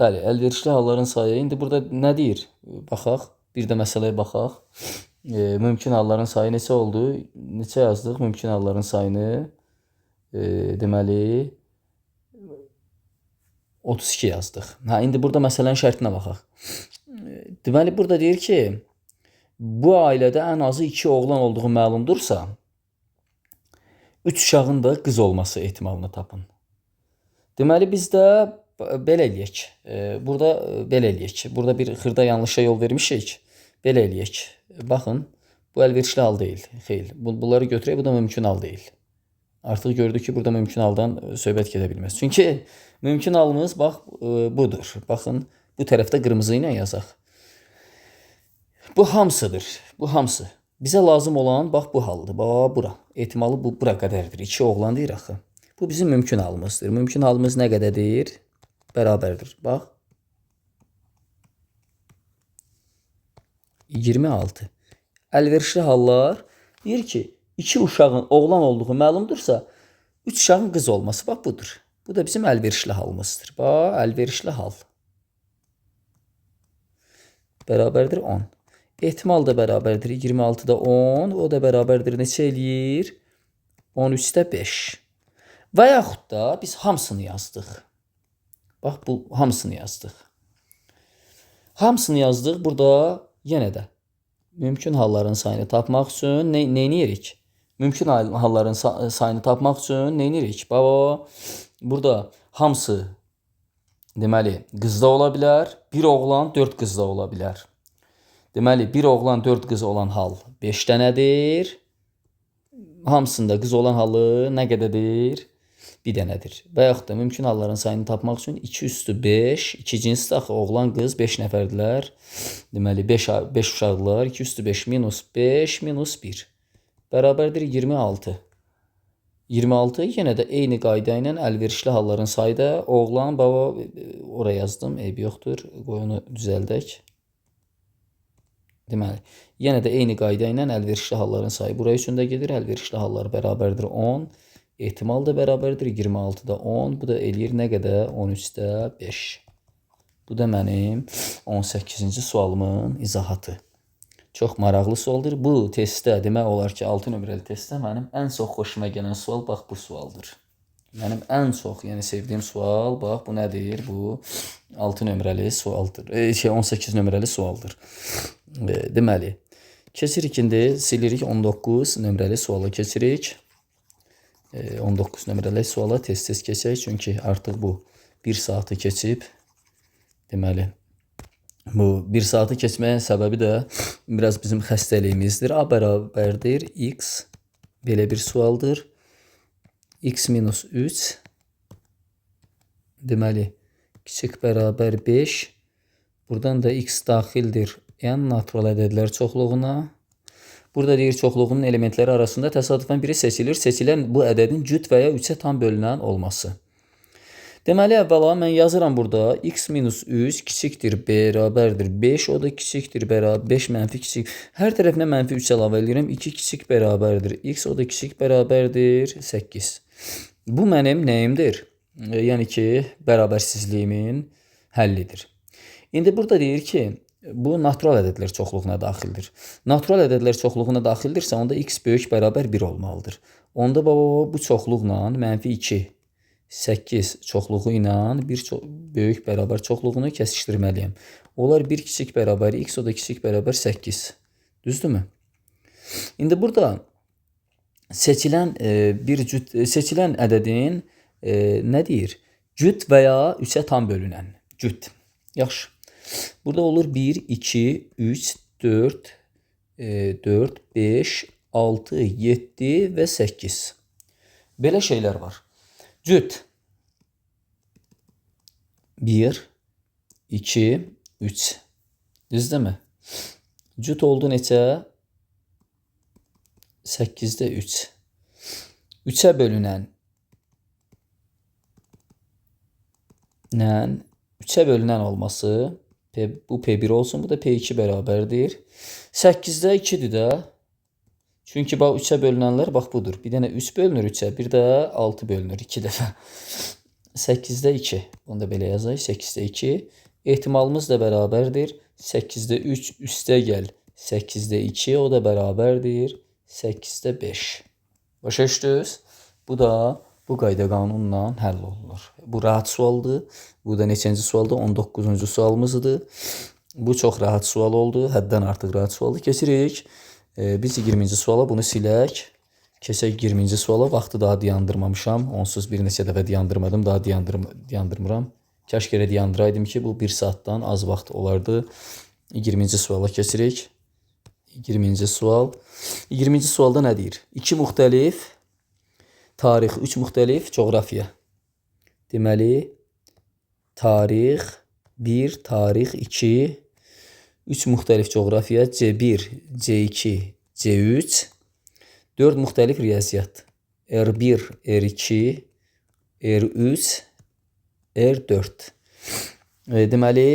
Bəli, əlverişli halların sayı. İndi burada nə deyir? Baxaq. Bir də məsələyə baxaq. Mümkün halların sayı neçə oldu? Neçə yazdıq? Mümkün halların sayını deməli 32 yazdıq. Ha, indi burada məsələnin şərtinə baxaq. Deməli burada deyir ki, bu ailədə ən azı 2 oğlan olduğu məlumdursa, 3 uşağın da qız olması ehtimalını tapın. Deməli biz də belə eləyək. Burada belə eləyək. Burada bir xırda yanlışa yol vermişik. Belə eləyək. Baxın, bu əlverişli hal deyil. Xeyr. Bunları götürək, bu da mümkün hal deyil. Artıq gördük ki, burada mümkün haldan söhbət gedə bilməz. Çünki mümkün halımız bax budur. Baxın, bu tərəfdə qırmızı ilə yazaq. Bu hamısıdır. Bu hamısı. Bizə lazım olan bax bu haldır. Bax bura. Ehtimalı bu bura qədərdir. 2 oğlan deyir axı. Bu bizim mümkün halımızdır. Mümkün halımız nə qədərdir? Bərabərdir. Bax. 26. Əlverişli hallar deyir ki, 2 uşağın oğlan olduğu məlumdursa, 3 uşağın qız olması bax budur. Bu da bizim əlverişli halımızdır. Bax, əlverişli hal. Bərabərdir 10. Ehtimal da bərabərdir 26-da 10. O da bərabərdir neçə eləyir? 13-də 5. Və yaxud da biz hamısını yazdıq. Bax, bu hamısını yazdıq. Hamısını yazdıq. Burada yenə də mümkün halların sayını tapmaq üçün nə edirik? Mümkün halların sayını tapmaq üçün nə edirik? Bax, burada hamısı deməli qızda ola bilər. Bir oğlan 4 qızda ola bilər. Deməli, bir oğlan 4 qız olan hal 5 dənədir. Hamısında qız olan halı nə qədərdir? 1 dənədir. Və yaxud da mümkün halların sayını tapmaq üçün 2 üstü 5, 2 cinsdə axı oğlan qız 5 nəfərdilər. Deməli 5 uşaqlar 2 üstü 5 minus 5 minus 1 bərabərdir 26. 26 yenə də eyni qayda ilə əlverişli halların sayı da oğlan baba oraya yazdım. Eybi yoxdur. Qoy onu düzəldək. Deməli, yenə də eyni qayda ilə əlverişli halların sayı buraya üçün də gedir. Əlverişli hallar bərabərdir 10. Ehtimal da bərabərdir 26-da 10. Bu da eləyir nə qədər? 13-də 5. Bu da mənim 18-ci sualımın izahatı. Çox maraqlı sualdır. Bu testdə demək olar ki, 6 nömrəli testdə mənim ən çox xoşuma gələn sual bax bu sualdır. Mənim ən çox, yəni sevdiyim sual bax bu nədir? Bu 6 nömrəli sualdır. 18 nömrəli sualdır. Deməli, keçirik indi silirik 19 nömrəli suala keçirik. 19 nömrəli suala tez-tez keçək. Çünki artıq bu 1 saatı keçib. Deməli, bu 1 saatı keçməyin səbəbi də biraz bizim xəstəliyimizdir. A bərabərdir x. Belə bir sualdır. X minus 3. Deməli, kiçik bərabər 5. Buradan da x daxildir n natural ədədlər çoxluğuna. Burada deyir çoxluğunun elementləri arasında təsadüfən biri seçilir. Seçilən bu ədədin cüt və ya 3-ə tam bölünən olması. Deməli, əvvəla mən yazıram burada. X minus 3 kiçikdir bərabərdir 5. O da kiçikdir bərabər 5 mənfi kiçik. Hər tərəfinə mənfi 3 əlavə edirəm. 2 kiçik bərabərdir x. O da kiçik bərabərdir 8. Bu mənim nəyimdir? Yəni ki, bərabərsizliyimin həllidir. İndi burada deyir ki, bu natural ədədlər çoxluğuna daxildir. Natural ədədlər çoxluğuna daxildirsə, onda x böyük bərabər 1 olmalıdır. Onda bu çoxluqla mənfi 2 8 çoxluğu ilə bir böyük bərabər çoxluğunu kəsişdirməliyəm. Onlar bir kiçik bərabər x, o da kiçik bərabər 8. Düzdürmü? İndi burada seçilən seçilən ədədin nə deyir? Cüt və ya 3-ə tam bölünən. Cüt. Yaxşı. Burada olur 1, 2, 3, 4, 5, 6, 7 və 8. Belə şeylər var. Cüt 1, 2, 3. Düzdürmü? Cüt oldu neçə? 8'də 3. 3'ə bölünən 3'ə bölünən olması bu P1 olsun, bu da P2 bərabərdir. 8'də 2'dir də. Çünki bax 3'ə bölünənlər bax budur. Bir dənə 3 bölünür 3'ə, bir də 6 bölünür 2 dəfə. 8'də 2. Bunu da belə yazayıq. 8'də 2. Ehtimalımız da bərabərdir. 8'də 3 üstə gəl. 8'də 2 o da bərabərdir. 8'də 5. Başa düşdünüz? Bu da bu qayda qanunla həll olunur. Bu rahat sualdır. Bu da neçənci sualdır? 19-cu sualımızdır. Bu çox rahat sual oldu. Həddən artıq rahat sualdır. Keçirik. Biz 20-ci suala bunu silək. Keçək 20-ci suala. Vaxtı daha dayandırmamışam. Onsuz bir neçə dəfə dayandırmadım. Daha dayandırmıram. Kaş görə dayandıraydım ki, bu 1 saatdan az vaxt olardı. 20-ci suala keçirik. 20-ci sual. 20-ci sualda nə deyir? 2 müxtəlif tarix, 3 müxtəlif coğrafiya. Deməli, tarix 1, tarix 2, 3 müxtəlif coğrafiya, C1, C2, C3, 4 müxtəlif riyaziyyat, R1, R2, R3, R4. Deməli,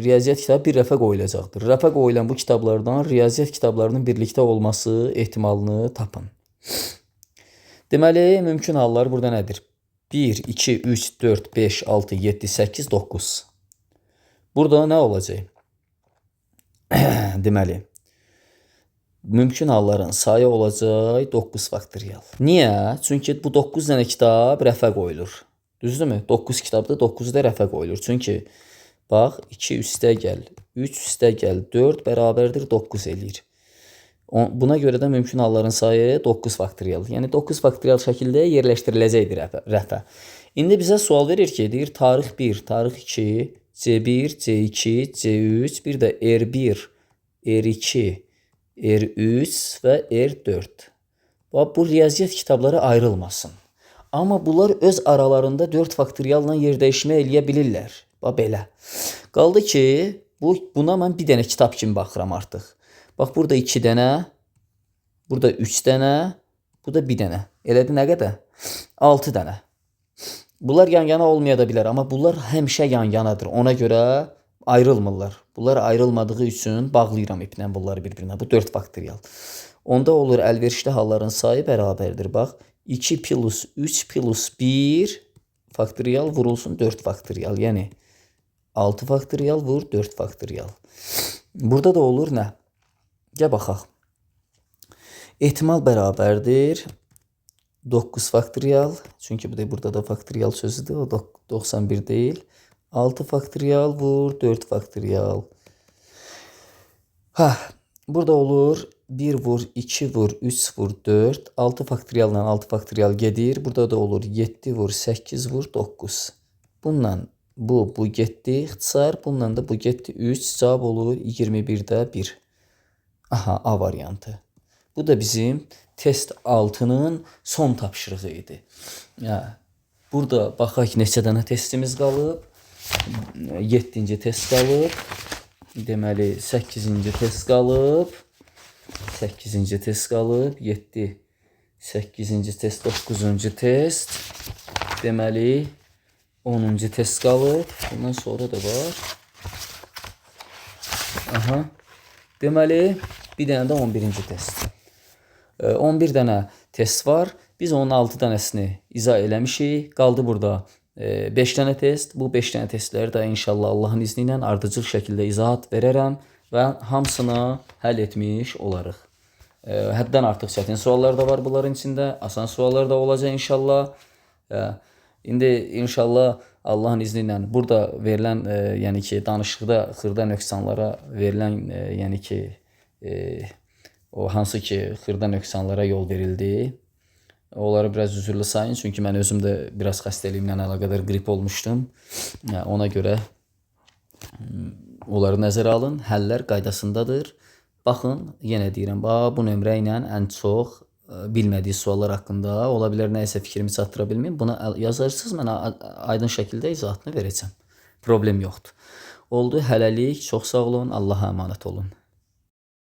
riyaziyyat kitabı bir rəfə qoyulacaqdır. Rəfə qoyulan bu kitablardan riyaziyyat kitablarının birlikdə olması ehtimalını tapın. Deməli, mümkün hallar burada nədir? 1, 2, 3, 4, 5, 6, 7, 8, 9. Burada nə olacaq? Deməli, mümkün halların sayı olacaq 9 faktorial. Niyə? Çünki bu 9 dənə kitab rəfə qoyulur. Düzdürmü? 9 kitabda 9 da rəfə qoyulur. Çünki bax 2 üstə gəl, 3 üstə gəl, 4 bərabərdir 9 eləyir. Buna görə də mümkün halların sayı 9 faktorial. Yəni 9 faktorial şəkildə yerləşdiriləcəkdir rəfə. İndi bizə sual verir ki, deyir tarix 1, tarix 2, C1, C2, C3, bir də R1, R2, R3 və R4. Bu riyaziyyat kitabları ayrılmasın. Amma bunlar öz aralarında 4 faktorialla yerdəyişmə eləyə bilirlər. Bax belə. Qaldı ki, buna mən bir dənə kitab kimi baxıram artıq. Bax, burada 2 dənə, burada 3 dənə, bu da 1 dənə. Elədi nə qədər? 6 dənə. Bunlar yan-yana olmaya da bilər, amma bunlar həmişə yan-yanadır. Ona görə ayrılmırlar. Bunlar ayrılmadığı üçün bağlayıram iplə bunları bir-birinə. Bu 4 faktorial. Onda olur əlverişli halların sayı bərabərdir. Bax, 2 plus 3 plus 1 faktorial vurulsun 4 faktorial. Yəni 6 faktorial vur 4 faktorial. Burada da olur nə? Gəl baxaq. Ehtimal bərabərdir 9 faktorial. Çünki burada da faktorial sözüdür. O 91 deyil. 6 faktorial vur 4 faktorial. Burada olur 1 vur, 2 vur, 3 vur, 4. 6 faktorialla 6 faktorial gedir. Burada da olur 7 vur, 8 vur, 9. Bundan bu getdi. İxtisar. Bundan da bu getdi. 3 cavab olur 21'də 1. Aha, A variantı. Bu da bizim test 6'nın son tapşırığı idi. Burada baxaq neçə dənə testimiz qalıb. 7-ci test qalıb. Deməli 8-ci test qalıb. 8-ci test qalıb. 7, 8-ci test, 9-cu test. Deməli 10-cu test qalıb. Bundan sonra da var. Aha. Deməli bir dənə də 11-ci test. 11 dənə test var. Biz onun 6 dənəsini izah eləmişik. Qaldı burada 5 dənə test. Bu 5 dənə testləri də inşallah Allahın izni ilə ardıcıl şəkildə izahat verərəm və hamısını həll etmiş olarıq. Həddən artıq çətin suallar da var bunların içində. Asan suallar da olacaq inşallah. İndi inşallah Allahın izni ilə burada verilən, yəni ki, danışıqda xırda nöqsanlara verilən, yəni ki, o hansı ki, xırda nöqsanlara yol verildi. Onları biraz üzürlü sayın, çünki mən özüm də biraz xəstəliyimlə əlaqədar qrip olmuşdum. Ona görə onları nəzərə alın, həllər qaydasındadır. Baxın, yenə deyirəm, bu nömrə ilə ən çox bilmədiyi suallar haqqında ola bilər nəyisə fikrimi çatdıra bilməyim. Buna yazarsınız, mən aydın şəkildə izahatını verəcəm. Problem yoxdur. Oldu, hələlik. Çox sağ olun. Allah'a əmanət olun.